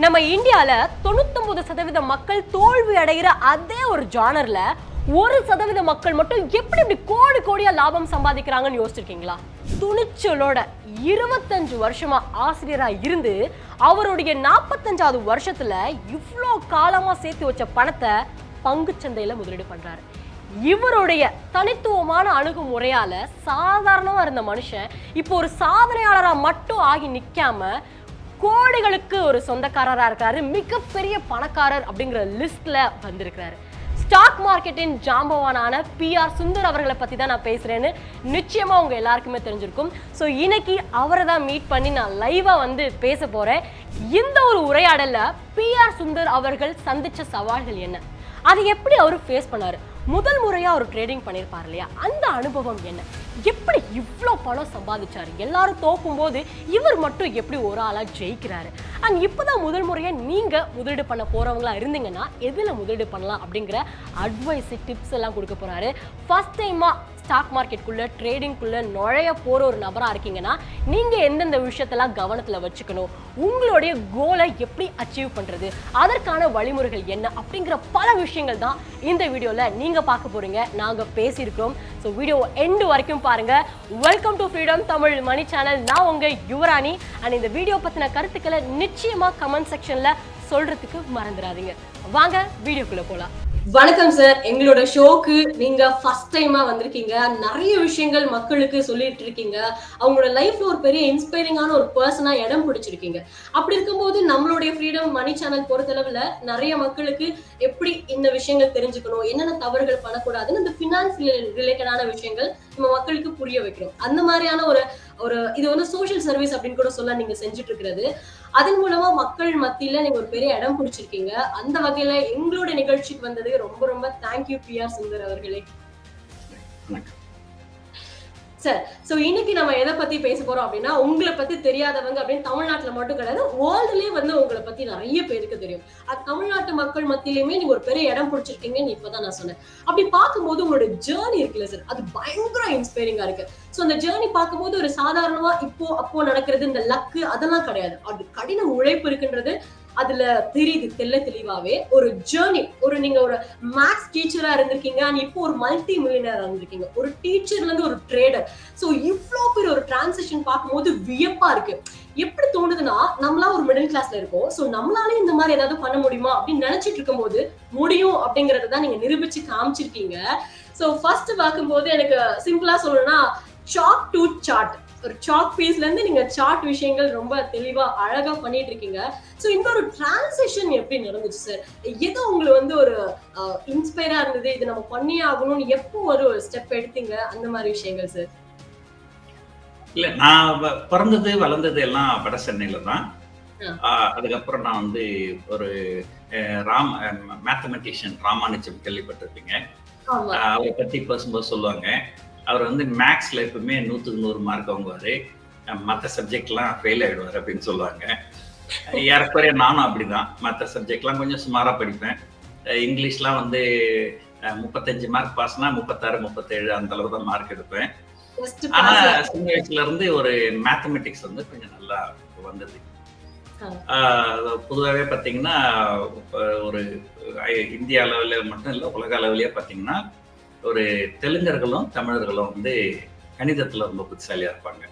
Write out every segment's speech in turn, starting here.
நம்ம இந்தியால 99% மக்கள் தோல்வி அடைகிற அதே ஒரு ஜானர்ல 1% மக்கள் மட்டும் எப்படி இப்படி கோடி கோடியா லாபம் சம்பாதிக்கிறாங்கன்னு யோசிச்சிருக்கீங்களா? துணிச்சலோட 25 வருஷமா ஆசிரியரா இருந்து அவருடைய 45வது வருஷத்துல இவ்வளோ காலமா சேர்த்து வச்ச பணத்தை பங்குச்சந்தையில முதலீடு பண்றாரு. இவருடைய தனித்துவமான அணுகுமுறையால சாதாரணமா இருந்த மனுஷன் இப்போ ஒரு சாதனையாளரா மட்டும் ஆகி நிக்காம கோடிகளுக்கு ஒரு சொந்தக்காரரா இருக்காரு, மிகப்பெரிய பணக்காரர் அப்படிங்கிற லிஸ்ட்ல வந்திருக்கிறாரு. ஸ்டாக் மார்க்கெட்டின் ஜாம்பவானான PR சுந்தர் அவர்களை பத்தி தான் நான் பேசுறேன்னு நிச்சயமா உங்க எல்லாருக்குமே தெரிஞ்சிருக்கும். ஸோ இன்னைக்கு அவரை தான் மீட் பண்ணி நான் லைவா வந்து பேச போறேன். இந்த ஒரு உரையாடல்ல PR சுந்தர் அவர்கள் சந்திச்ச சவால்கள் என்ன, அதை எப்படி அவரு ஃபேஸ் பண்ணாரு, முதல் முறையா ஒரு ட்ரேடிங் பண்ணியிருப்பார் இல்லையா, அந்த அனுபவம் என்ன, எப்படி இவ்வளோ பணம் சம்பாதிச்சாரு, எல்லாரும் தோக்கும் போது இவர் மட்டும் எப்படி ஒரு ஆளா ஜெயிக்கிறாரு, அண்ட் இப்போதான் முதல் முறையா நீங்க முதலீடு பண்ண போறவங்களா இருந்தீங்கன்னா எதுல முதலீடு பண்ணலாம் அப்படிங்கிற அட்வைஸ் டிப்ஸ் எல்லாம் கொடுக்க போறாரு. ஃபர்ஸ்ட் டைமா ஸ்டாக் மார்க்கெட்டுக்குள்ள ட்ரேடிங்குள்ள நுழைய போற ஒரு நபரா இருக்கீங்கன்னா நீங்க எந்தெந்த விஷயத்தெல்லாம் கவனத்துல வச்சுக்கணும், உங்களுடைய கோலை எப்படி அச்சீவ் பண்றது, அதற்கான வழிமுறைகள் என்ன அப்படிங்கிற பல விஷயங்கள் தான் இந்த வீடியோல நீங்க பார்க்க போறீங்க. நாங்க பேசியிருக்கிறோம். ஸோ வீடியோ எண்டு வரைக்கும் பாருங்க. Welcome to freedom Tamil money channel. நான் உங்க யுவராணி. அண்ட் இந்த வீடியோ பத்தின கருத்துக்களை நிச்சயமா கமெண்ட் செக்ஷன்ல சொல்றதுக்கு மறந்துடாதீங்க. வாங்க வீடியோக்குள்ள போலாம். வணக்கம் சார், எங்களோட ஷோக்கு நீங்க ஃபர்ஸ்ட் டைமா வந்திருக்கீங்க. நிறைய விஷயங்கள் மக்களுக்கு சொல்லிட்டு இருக்கீங்க. அவங்களோட லைஃப்ல ஒரு பெரிய இன்ஸ்பைரிங்கான ஒரு பர்சனா இடம் பிடிச்சிருக்கீங்க. அப்படி இருக்கும்போது நம்மளுடைய ஃப்ரீடம் மணி சேனல் பொறுத்தளவுல நிறைய மக்களுக்கு எப்படி இந்த விஷயங்கள் தெரிஞ்சுக்கணும், என்னென்ன தவறுகள் பண்ணக்கூடாதுன்னு இந்த ஃபினான்ஸ் ரிலேட்டடான விஷயங்கள் நம்ம மக்களுக்கு புரிய வைக்கிறோம். அந்த மாதிரியான ஒரு இது வந்து சோஷியல் சர்வீஸ் அப்படின்னு கூட சொல்ல நீங்க செஞ்சுட்டு இருக்கிறது. அதன் மூலமா மக்கள் மத்தியில நீங்க ஒரு பெரிய இடம் பிடிச்சிருக்கீங்க. அந்த வகையில எங்களோட நிகழ்ச்சிக்கு வந்தது ரொம்ப ரொம்ப தேங்க்யூ PR சுந்தர் அவர்களே. சார், சோ இன்னைக்கு நம்ம எதை பத்தி பேச போறோம் அப்படின்னா, உங்களை பத்தி தெரியாதவங்க அப்படின்னு தமிழ்நாட்டுல மட்டும் கிடையாது, வேர்ல்டுலயே வந்து உங்களை பத்தி நிறைய பேருக்கு தெரியும். அது தமிழ்நாட்டு மக்கள் மத்தியிலுமே நீங்க ஒரு பெரிய இடம் பிடிச்சிருக்கீங்கன்னு இப்பதான் நான் சொன்னேன். அப்படி பார்க்கும்போது உங்களோட ஜேர்னி இருக்குல்ல சார், அது பயங்கர இன்ஸ்பைரிங்கா இருக்கு. சோ அந்த ஜேர்னி பார்க்கும்போது ஒரு சாதாரணமா அப்போ நடக்கிறது இந்த லக்கு அதெல்லாம் கிடையாது. அது கடின உழைப்பு இருக்குன்றது அதுல தெரியுது தெளிவாவே. ஒரு ஜேர்னி, நீங்க ஒரு மேத்ஸ் டீச்சரா இருந்திருக்கீங்க, இப்போ ஒரு மல்டி மில்லியனரா இருந்திருக்கீங்க, ஒரு டீச்சர்ல இருந்து ஒரு ட்ரேடர். சோ இவ்ளோ பெரிய ஒரு டிரான்சிஷன் பார்க்கும்போது வியப்பா இருக்கு. எப்படி தோணுதுன்னா, நம்மளா ஒரு மிடில் கிளாஸ்ல இருக்கோம், சோ நம்மளாலே இந்த மாதிரி ஏதாவது பண்ண முடியுமா அப்படின்னு நினைச்சிட்டு இருக்கும் போது முடியும் அப்படிங்கறதான் நீங்க நிரூபிச்சு காமிச்சிருக்கீங்க. சோ ஃபர்ஸ்ட் பார்க்கும்போது எனக்கு சிம்பிளா சொல்லணும்னா, சாக் டு சார்ட், ஒரு சாக் பீஸ்ல இருந்து நீங்க சார்ட் விஷயங்கள் ரொம்ப தெளிவா அழகா பண்ணிட்டு இருக்கீங்க. சோ இந்த ஒரு டிரான்சிஷன் எப்படி நடந்துச்சு சார்? ஏதோ உங்களுக்கு வந்து ஒரு இன்ஸ்பைரா இருந்தது, இது நம்ம பண்ணியே ஆகணும்னு எப்போ ஒரு ஸ்டெப் எடுத்தீங்க, அந்த மாதிரி விஷயங்கள் சார்? இல்ல, நான் பிறந்தது வளர்ந்தது எல்லாம் வட சென்னையில தான். அதுக்கப்புறம் நான் வந்து ஒரு மேத்தமெட்டிஷியன் ராமானுஜம் கேள்விப்பட்டிருப்பீங்க. அவரை பத்தி பேசும்போது சொல்லுவாங்க, அவர் வந்து மேக்ஸ்ல எப்பவுமே 100க்கு 100 மார்க் வாங்குவாரு, மற்ற சப்ஜெக்ட்லாம் ஃபெயில் ஆயிடுவார் அப்படின்னு சொல்லுவாங்க. ஏறக்குறைய நானும் அப்படிதான். மற்ற சப்ஜெக்ட்லாம் கொஞ்சம் சுமாரா படிப்பேன். இங்கிலீஷ்லாம் வந்து 35 மார்க் பாஸ்னா 36 37 அந்த அளவு தான் மார்க் எடுப்பேன். ஆனா சின்ன வயசுல இருந்து ஒரு மேத்தமெட்டிக்ஸ் வந்து கொஞ்சம் நல்லா வந்தது. பொதுவாகவே பார்த்தீங்கன்னா ஒரு இந்திய அளவில் மட்டும் இல்லை, உலக அளவிலேயே பார்த்தீங்கன்னா ஒரு தெலுங்கர்களும் தமிழர்களும் வந்து கணிதத்துல ரொம்ப புத்திசாலியா இருப்பாங்க.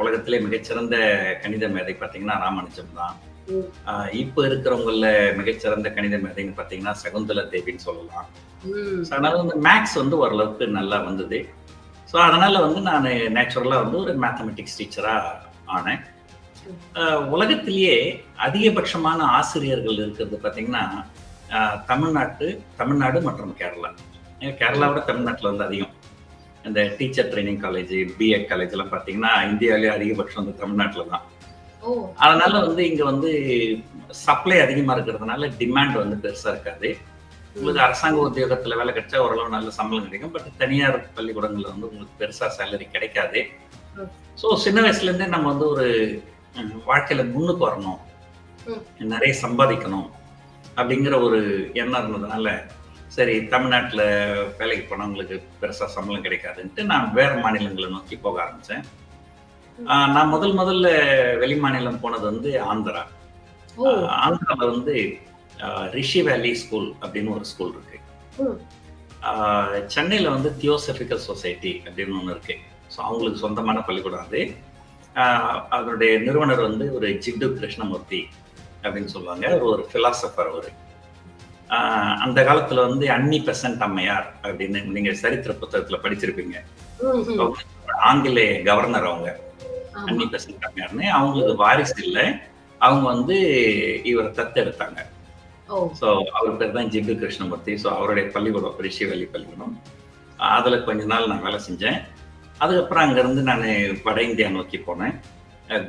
உலகத்திலே மிகச்சிறந்த கணித மேதை பார்த்தீங்கன்னா ராமானுஜம் தான். இப்ப இருக்கிறவங்கள மிகச்சிறந்த கணித மேதைன்னு பார்த்தீங்கன்னா சகுந்தலா தேவின்னு சொல்லலாம். அதனால வந்து மேக்ஸ் வந்து ஓரளவுக்கு நல்லா வந்தது. ஸோ அதனால வந்து நான் நேச்சுரலா வந்து ஒரு மேத்தமெட்டிக்ஸ் டீச்சரா ஆனேன். உலகத்திலேயே அதிகபட்சமான ஆசிரியர்கள் இருக்கிறது பார்த்தீங்கன்னா தமிழ்நாடு மற்றும் கேரளா. கேரளாவோட தமிழ்நாட்டில் வந்து அதிகம். இந்த teacher training college, BEd college எல்லாம் பார்த்தீங்கன்னா இந்தியாவிலேயே அதிகபட்சம் வந்து தமிழ்நாட்டில் தான். அதனால வந்து இங்க வந்து சப்ளை அதிகமா இருக்கிறதுனால டிமாண்ட் வந்து பெருசா இருக்காது. உங்களுக்கு அரசாங்க உத்தியோகத்துல வேலை கிடைச்சா ஓரளவு நல்ல சம்பளம் கிடைக்கும், பட் தனியார் பள்ளிக்கூடங்கள்ல வந்து உங்களுக்கு பெருசா சேலரி கிடைக்காது. ஸோ சின்ன வயசுல இருந்தே நம்ம வந்து ஒரு வாழ்க்கையில முன்னுக்கு வரணும், நிறைய சம்பாதிக்கணும் அப்படிங்கிற ஒரு எண்ணம் இருந்ததுனால, சரி தமிழ்நாட்டில் வேலைக்கு போனவங்களுக்கு பெருசா சம்பளம் கிடைக்காதுன்ட்டு நான் வேற மாநிலங்களை நோக்கி போக ஆரம்பிச்சேன். நான் முதல்ல வெளி மாநிலம் போனது வந்து ஆந்திரா. ஆந்திரால வந்து ரிஷி வேலி ஸ்கூல் அப்படின்னு ஒரு ஸ்கூல் இருக்கு. சென்னையில வந்து தியோசபிக்கல் சொசைட்டி அப்படின்னு ஒன்று இருக்கு. ஸோ அவங்களுக்கு சொந்தமான பள்ளிக்கூடம் அது. அதனுடைய நிறுவனர் வந்து ஒரு ஜிட்டு கிருஷ்ணமூர்த்தி அப்படின்னு சொல்லுவாங்க. ஒரு பிலாசபர் அவரு. அந்த காலத்துல வந்து அன்னி பெசன்ட் அம்மையார் அப்படின்னு நீங்க சரித்திர புத்தகத்துல படிச்சிருப்பீங்க. ஆங்கிலேய கவர்னர் அவங்க அன்னி பெசன்ட் அம்மையார்னு. அவங்களுக்கு வாரிசு இல்லை, அவங்க வந்து இவரை தத்தெடுத்தாங்க. ஸோ அவர் பேர் தான் ஜிட்டு கிருஷ்ணமூர்த்தி. ஸோ அவருடைய பள்ளிக்கூடம் ரிஷிவேலி பள்ளிக்கூடம். அதுல கொஞ்ச நாள் நான் வேலை செஞ்சேன். அதுக்கப்புறம் அங்கிருந்து நான் வட இந்தியா நோக்கி போனேன்.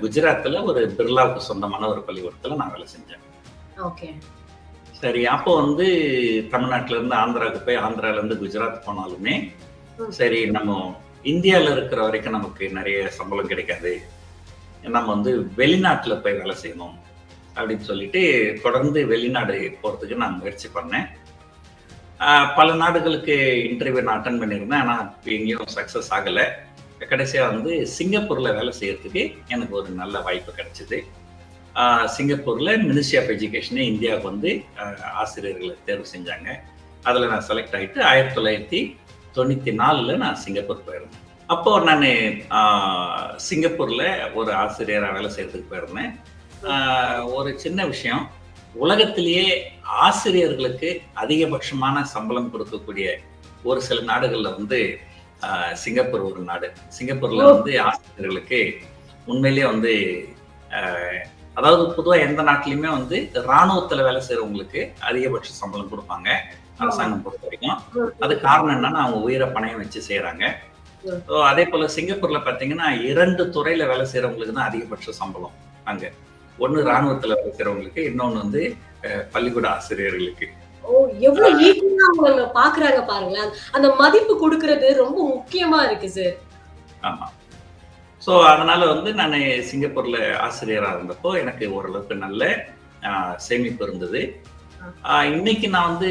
குஜராத்தில் ஒரு பிர்லாவுக்கு சொந்தமான ஒரு பள்ளிக்கூடத்தில் நான் வேலை செஞ்சேன். சரி, அப்போ வந்து தமிழ்நாட்டில இருந்து ஆந்திராவுக்கு போய் ஆந்திரால இருந்து குஜராத் போனாலுமே சரி, நம்ம இந்தியாவில் இருக்கிற வரைக்கும் நமக்கு நிறைய சம்பளம் கிடைக்காது, நம்ம வந்து வெளிநாட்டுல போய் வேலை செய்யணும் அப்படின்னு சொல்லிட்டு தொடர்ந்து வெளிநாடு போறதுக்கு நான் முயற்சி பண்ணேன். பல நாடுகளுக்கு இன்டர்வியூ நான் அட்டன் பண்ணியிருந்தேன். ஆனால் எங்கேயும் சக்ஸஸ் ஆகலை. கடைசியாக வந்து சிங்கப்பூரில் வேலை செய்யறதுக்கு எனக்கு ஒரு நல்ல வாய்ப்பு கிடைச்சிது. சிங்கப்பூரில் மினிஸ்ட்ரி ஆஃப் எஜுகேஷனே இந்தியாவுக்கு வந்து ஆசிரியர்களை தேர்வு செஞ்சாங்க. அதில் நான் செலக்ட் ஆகிட்டு 1994 நான் சிங்கப்பூர் போயிருந்தேன். அப்போது நான் சிங்கப்பூரில் ஒரு ஆசிரியராக வேலை செய்யறதுக்கு போயிருந்தேன். ஒரு சின்ன விஷயம், உலகத்திலேயே ஆசிரியர்களுக்கு அதிகபட்சமான சம்பளம் கொடுக்கக்கூடிய ஒரு சில நாடுகள்ல வந்து சிங்கப்பூர் ஒரு நாடு. சிங்கப்பூர்ல வந்து ஆசிரியர்களுக்கு உண்மையிலேயே வந்து அதாவது பொதுவா எந்த நாட்டிலையுமே வந்து இராணுவத்துல வேலை செய்யறவங்களுக்கு அதிகபட்ச சம்பளம் கொடுப்பாங்க அரசாங்கம் பொறுத்த வரைக்கும். அது காரணம் என்னன்னா அவங்க உயிரை பணயம் வச்சு செய்யறாங்க. அதே போல சிங்கப்பூர்ல பாத்தீங்கன்னா 2 துறையில வேலை செய்யறவங்களுக்கு தான் அதிகபட்ச சம்பளம் அங்க. ஒண்ணு இராணுவத்துல வேலை செய்யறவங்களுக்கு, இன்னொன்னு வந்து பள்ளிக்கூட ஆசிரியர்களுக்கு. எவ்வளவு ஈக்குவலா அவங்க பாக்குறாங்க பாருங்களேன். அந்த மதிப்பு கொடுக்கிறது ரொம்ப முக்கியமா இருக்கு சார். ஆமா. சோ அதனால வந்து நான் சிங்கப்பூர்ல ஆசிரியரா இருந்தப்போ எனக்கு ஓரளவுக்கு நல்ல சேமிப்பு இருந்தது. இன்னைக்கு நான் வந்து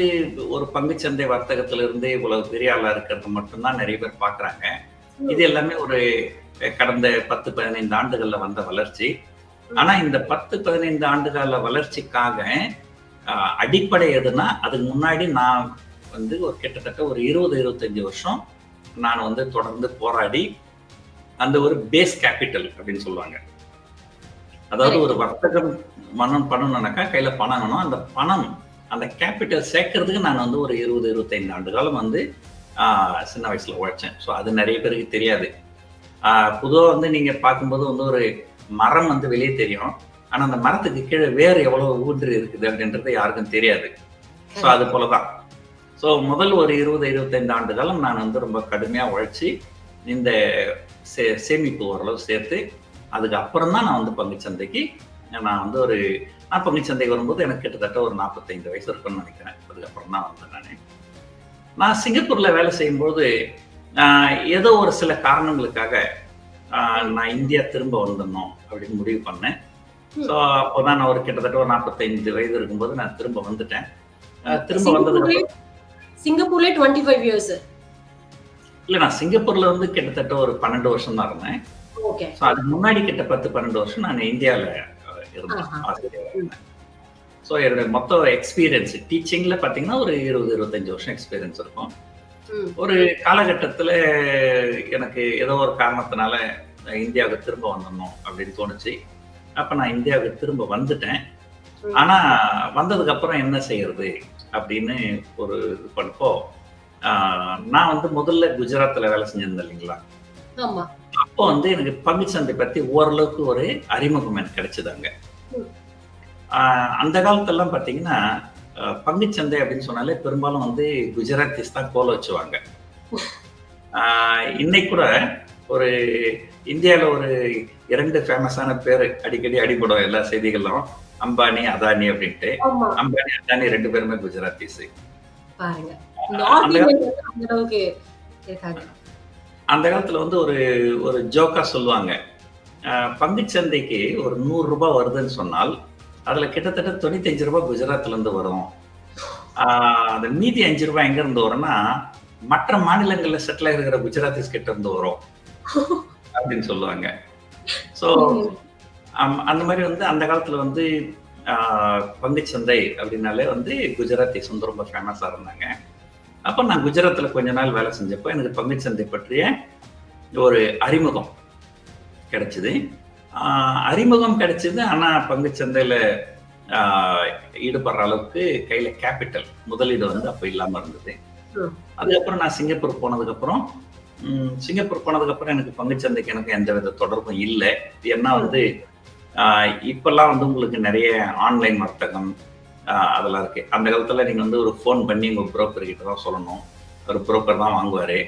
ஒரு பங்குச்சந்தை வர்த்தகத்துல இருந்து இவ்வளவு பெரிய ஆளா இருக்கிறது மட்டும்தான் நிறைய பேர் பாக்குறாங்க. இது எல்லாமே ஒரு கடந்த 10-15 ஆண்டுகள்ல வந்த வளர்ச்சி. ஆனா இந்த 10-15 ஆண்டுகால வளர்ச்சிக்காக அடிப்படை எதுனா, அதுக்கு முன்னாடி நான் வந்து ஒரு கிட்டத்தட்ட ஒரு 20-25 வருஷம் நான் வந்து தொடர்ந்து போராடி அந்த ஒரு பேஸ் கேபிட்டல் அப்படின்னு சொல்லுவாங்க. அதாவது ஒரு வர்த்தகம் பண்ணணும்னாக்கா கையில பணம் வேணும். அந்த பணம், அந்த கேபிட்டல் சேர்க்கறதுக்கு நான் வந்து ஒரு 20-25 ஆண்டு காலம் வந்து சின்ன வயசுல உழைச்சேன். ஸோ அது நிறைய பேருக்கு தெரியாது. பொதுவாக வந்து நீங்க பார்க்கும்போது வந்து ஒரு மரம் வந்து வெளியே தெரியும், ஆனா அந்த மரத்துக்கு கீழே வேறு எவ்வளவு ஊன்று இருக்குது அப்படின்றது யாருக்கும் தெரியாது. ஸோ அது போலதான். ஸோ முதல் ஒரு 20-25 ஆண்டு காலம் நான் வந்து ரொம்ப கடுமையா உழைச்சி இந்த சேமிப்பு ஓரளவு சேர்த்து அதுக்கு அப்புறம் தான் நான் வந்து பங்குச்சந்தைக்கு நான் வந்து நான் பங்குச்சந்தைக்கு வரும்போது எனக்கு கிட்டத்தட்ட ஒரு 45 வயசு இருக்குன்னு நினைக்கிறேன். அதுக்கப்புறம் தான் வந்தேன். நான் சிங்கப்பூர்ல வேலை செய்யும்போது ஏதோ ஒரு சில காரணங்களுக்காக நான் இந்தியா திரும்ப வந்துடணும் அப்படின்னு முடிவு பண்ணேன். ஸோ அப்போதான் நான் ஒரு கிட்டத்தட்ட ஒரு 45 வயது இருக்கும்போது நான் திரும்ப வந்துட்டேன். திரும்ப வந்ததுக்கு சிங்கப்பூர்ல 25 இயர்ஸ் இல்ல, நான் சிங்கப்பூர்ல வந்து கிட்டத்தட்ட ஒரு 12 வருஷம் தான் இருந்தேன். ஸோ அதுக்கு முன்னாடி கிட்ட 10-12 வருஷம் நான் இந்தியாவில் இருந்தேன், ஆசிரியராக இருந்தேன். ஸோ என்னோட மொத்த எக்ஸ்பீரியன்ஸ் டீச்சிங்ல பார்த்தீங்கன்னா ஒரு 20-25 வருஷம் எக்ஸ்பீரியன்ஸ் இருக்கும். ஒரு காலகட்டத்தில் எனக்கு ஏதோ ஒரு காரணத்தினால இந்தியாவுக்கு திரும்ப வந்துடணும் அப்படின்னு தோணுச்சு. அப்ப நான் இந்தியாவுக்கு திரும்ப வந்துட்டேன். ஆனா வந்ததுக்கு அப்புறம் என்ன செய்யறது அப்படின்னு ஒரு இது பண்ணப்போ நான் வந்து முதல்ல குஜராத்ல வேலை செஞ்சிருந்தேன் இல்லைங்களா. அப்போ வந்து எனக்கு பங்குச்சந்தை பத்தி ஓரளவுக்கு ஒரு அறிமுகம் எனக்கு கிடைச்சதாங்க. அந்த காலத்தெல்லாம் பாத்தீங்கன்னா பங்குச்சந்தை அப்படின்னு சொன்னாலே பெரும்பாலும் வந்து குஜராத்திஸ் தான் கோல வச்சுவாங்க. இன்னைக்கு கூட ஒரு இந்தியாவில் ஒரு 2 ஃபேமஸான பேர் அடிக்கடி அடிபடும் எல்லா செய்திகளும், அம்பானி அதானி அப்படின்ட்டு. அம்பானி அதானி 2 பேருமே குஜராத்திஸ். அந்த காலத்துல வந்து ஒரு ஜோக்கா சொல்லுவாங்க, பங்குச்சந்தைக்கு ஒரு 100 ரூபாய் வருதுன்னு சொன்னால் அதுல கிட்டத்தட்ட 95 ரூபாய் குஜராத்ல இருந்து வரும். அந்த மீதி 5 ரூபாய் எங்க இருந்து வரும்னா மற்ற மாநிலங்கள்ல செட்டில் ஆகிருக்கிற குஜராத்திஸ் கிட்ட இருந்து வரும் அப்படின்னு சொல்லுவாங்க. ஸோ அந்த மாதிரி வந்து அந்த காலத்துல வந்து பங்குச்சந்தை அப்படின்னாலே வந்து குஜராத்திஸ் வந்து ரொம்ப ஃபேமஸாக இருந்தாங்க. அப்போ நான் குஜராத்தில் கொஞ்ச நாள் வேலை செஞ்சப்போ எனக்கு பங்குச்சந்தை பற்றிய ஒரு அறிமுகம் கிடைச்சிது. அறிமுகம் கிடைச்சிது. ஆனால் பங்குச்சந்தையில் ஈடுபடுற அளவுக்கு கையில் கேபிட்டல் முதலீடு வந்து அப்போ இல்லாமல் இருந்தது. அதுக்கப்புறம் நான் சிங்கப்பூர் போனதுக்கப்புறம் எனக்கு பங்குச்சந்தைக்கு எனக்கு எந்த வித தொடர்பும் இல்லை. ஏன்னா வந்து இப்பெல்லாம் வந்து உங்களுக்கு நிறைய ஆன்லைன் வர்த்தகம் அதெல்லாம் இருக்கு. அந்த காலத்துல நீங்க வந்து ஒரு ஃபோன் பண்ணி உங்க புரோக்கர் கிட்ட தான் சொல்லணும். ஒரு புரோக்கர் தான் வாங்குவாரு.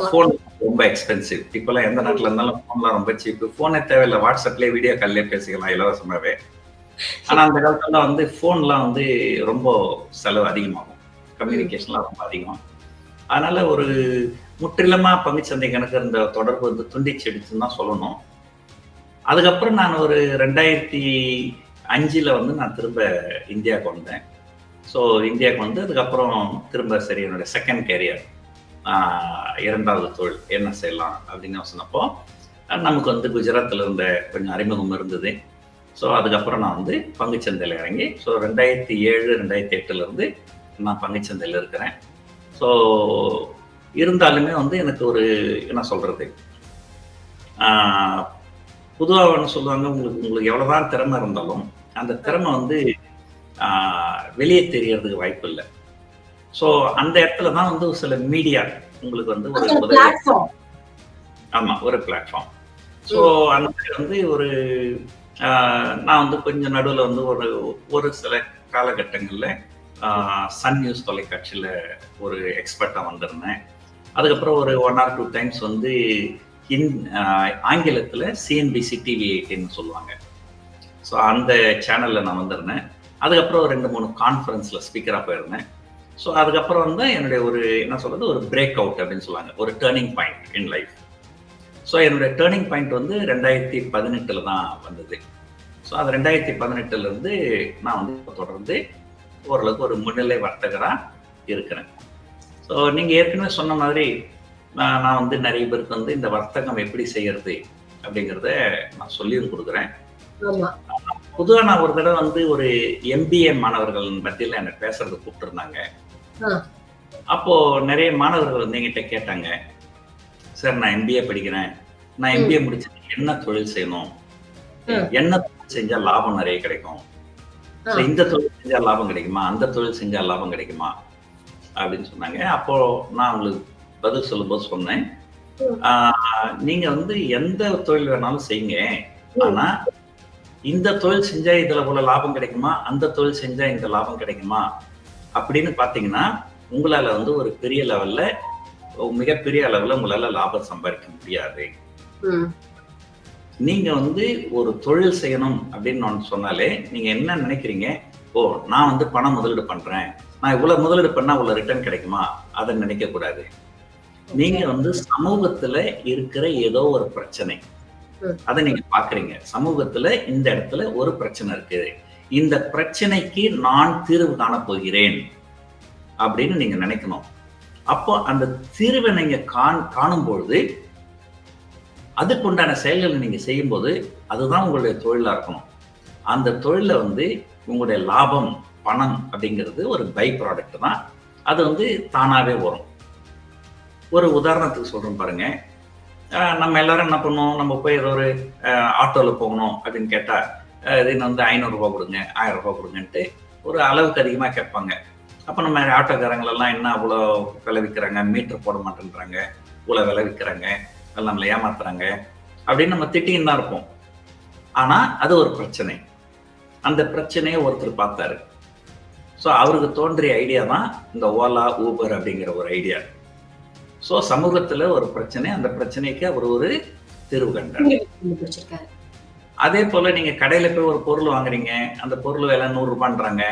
ஃபோன் ரொம்ப எக்ஸ்பென்சிவ். இப்பெல்லாம் எந்த நாட்டுல இருந்தாலும் ஃபோன்லாம் ரொம்ப சீப்பு. ஃபோனே தேவையில்லை, வாட்ஸ்அப்லேயே வீடியோ கால்லேயே பேசிக்கலாம் இலவசமாவே. ஆனா அந்த காலத்துல வந்து ஃபோன்லாம் வந்து ரொம்ப செலவு அதிகமாகும், கம்யூனிகேஷன்லாம் ரொம்ப அதிகம். அதனால ஒரு முற்றிலுமா பங்குச்சந்தைக்கு எனக்கு இந்த தொடர்பு வந்து துண்டிச்சிடுச்சுன்னு தான் சொல்லணும். அதுக்கப்புறம் நான் ஒரு 2005 வந்து நான் திரும்ப இந்தியாவுக்கு வந்தேன். ஸோ இந்தியாவுக்கு வந்து அதுக்கப்புறம் திரும்ப சரி என்னோட செகண்ட் கேரியர், இரண்டாவது தொழில் என்ன செய்யலாம் அப்படின்னு சொன்னப்போ நமக்கு வந்து குஜராத்தில் இருந்த கொஞ்சம் அறிமுகம் இருந்தது. ஸோ அதுக்கப்புறம் நான் வந்து பங்குச்சந்தையில் இறங்கி, ஸோ 2007 2008 நான் பங்குச்சந்தையில் இருக்கிறேன். ஸோ இருந்தாலுமே வந்து எனக்கு ஒரு என்ன சொல்கிறது, பொதுவாக சொல்லுவாங்க, உங்களுக்கு எவ்வளோதான் திறமை இருந்தாலும் அந்த திறமை வந்து வெளியே தெரியறதுக்கு வாய்ப்பு இல்லை. ஸோ அந்த இடத்துல தான் வந்து சில மீடியா உங்களுக்கு வந்து ஒரு ஒரு பிளாட்ஃபார்ம். ஸோ அந்த வந்து ஒரு நான் வந்து கொஞ்சம் நடுவில் வந்து ஒரு சில காலகட்டங்களில் சன் நியூஸ் தொலைக்காட்சியில் ஒரு எக்ஸ்பர்ட்டாக வந்திருந்தேன். அதுக்கப்புறம் ஒரு 1 or 2 times வந்து ஆங்கிலத்தில் சிஎன்பிசி டிவி 18 சொல்லுவாங்க. ஸோ அந்த சேனலில் நான் வந்திருந்தேன். அதுக்கப்புறம் 2-3 கான்ஃபரன்ஸில் ஸ்பீக்கராக போயிருந்தேன். ஸோ அதுக்கப்புறம் வந்து என்னுடைய ஒரு என்ன சொல்கிறது, ஒரு பிரேக் அவுட் அப்படின்னு சொல்லுவாங்க, ஒரு turning point in life. So என்னுடைய டேர்னிங் பாயிண்ட் வந்து 2018 தான் வந்தது. ஸோ அது 2018 நான் வந்து தொடர்ந்து ஓரளவுக்கு ஒரு முன்னிலை வர்த்தகராக இருக்கிறேன். ஸோ நீங்கள் ஏற்கனவே சொன்ன மாதிரி நான் வந்து நிறைய பேருக்கு வந்து இந்த வர்த்தகம் எப்படி செய்யறது அப்படிங்கிறத நான் சொல்லியும் கொடுக்குறேன். பொதுவாக நான் ஒரு தடவை வந்து ஒரு MBA மாணவர்கள் மத்தியில் என்னை பேசுறது கூப்பிட்டுருந்தாங்க. அப்போ நிறைய மாணவர்கள் வந்து என்கிட்ட கேட்டாங்க, சார் நான் MBA படிக்கிறேன், நான் MBA முடிச்சுட்டு என்ன தொழில் செய்யணும், என்ன தொழில் செஞ்சா லாபம் நிறைய கிடைக்கும், இந்த தொழில் செஞ்சா லாபம் கிடைக்குமா, அந்த தொழில் செஞ்சா லாபம் கிடைக்குமா அப்படின்னு சொன்னாங்க. அப்போ நான் உங்களுக்கு பதில் சொல்லும்போது சொன்னேன், நீங்க வந்து எந்த தொழில் வேணாலும் செய்யுங்க, ஆனா இந்த தொழில் செஞ்சா இதுல போல லாபம் கிடைக்குமா, அந்த தொழில் செஞ்சா இந்த லாபம் கிடைக்குமா அப்படின்னு பாத்தீங்கன்னா உங்களால வந்து ஒரு பெரிய லெவல்ல, மிகப்பெரிய அளவுல உங்களால லாபம் சம்பாதிக்க முடியாது. நீங்க வந்து ஒரு தொழில் செய்யணும் அப்படின்னு சொன்னாலே நீங்க என்ன நினைக்கிறீங்க, ஓ நான் வந்து பணம் முதலீடு பண்றேன், நான் இவ்வளவு முதலீடு பண்ணா இவ்வளவு ரிட்டர்ன் கிடைக்குமா, அதை நினைக்க கூடாது. நீங்க வந்து சமூகத்துல இருக்கிற ஏதோ ஒரு பிரச்சனை, அதை நீங்க பாக்குறீங்க. சமூகத்துல இந்த இடத்துல ஒரு பிரச்சனை இருக்கு, இந்த பிரச்சனைக்கு நான் தீர்வு காண போகிறேன் அப்படின்னு நீங்க நினைக்கணும். அப்போ அந்த தீர்வை நீங்க காணும்பொழுது அதுக்குண்டான செயல்களை நீங்க செய்யும்போது அதுதான் உங்களுடைய தொழிலா இருக்கணும். அந்த தொழில வந்து உங்களுடைய லாபம், பணம் அப்படிங்கிறது ஒரு பை ப்ராடக்ட் தான். அது வந்து தானாவே வரும். ஒரு உதாரணத்துக்கு சொல்றோம் பாருங்க, நம்ம எல்லாரும் என்ன பண்ணுவோம், நம்ம போய் ஏதோ ஒரு ஆட்டோவில் போகணும் அப்படின்னு கேட்டா இது வந்து 500 ரூபாய் கொடுங்க, 1000 ரூபாய் கொடுங்கன்ட்டு ஒரு அளவுக்கு அதிகமாக கேட்பாங்க. அப்போ நம்ம ஆட்டோக்காரங்களெல்லாம் என்ன அவ்வளோ விளைவிக்கிறாங்க, மீட்டர் போட மாட்டேன்றாங்க, இவ்வளோ விளைவிக்கிறாங்க, நம்மளை ஏமாத்துறாங்க அப்படின்னு நம்ம திட்டின்னு தான் இருப்போம். ஆனா அது ஒரு பிரச்சனை. அந்த பிரச்சனையை ஒருத்தர் பார்த்தாரு. ஸோ அவருக்கு தோன்றிய ஐடியா தான் இந்த ஓலா, ஊபர் அப்படிங்கிற ஒரு ஐடியா. ஸோ சமூகத்துல ஒரு பிரச்சனை, அந்த பிரச்சனைக்கு அவர் ஒரு தீர்வு கண்டார். அதே போல நீங்க கடையில போய் ஒரு பொருள் வாங்குறீங்க, அந்த பொருள் விலை 100 ரூபான்றாங்க,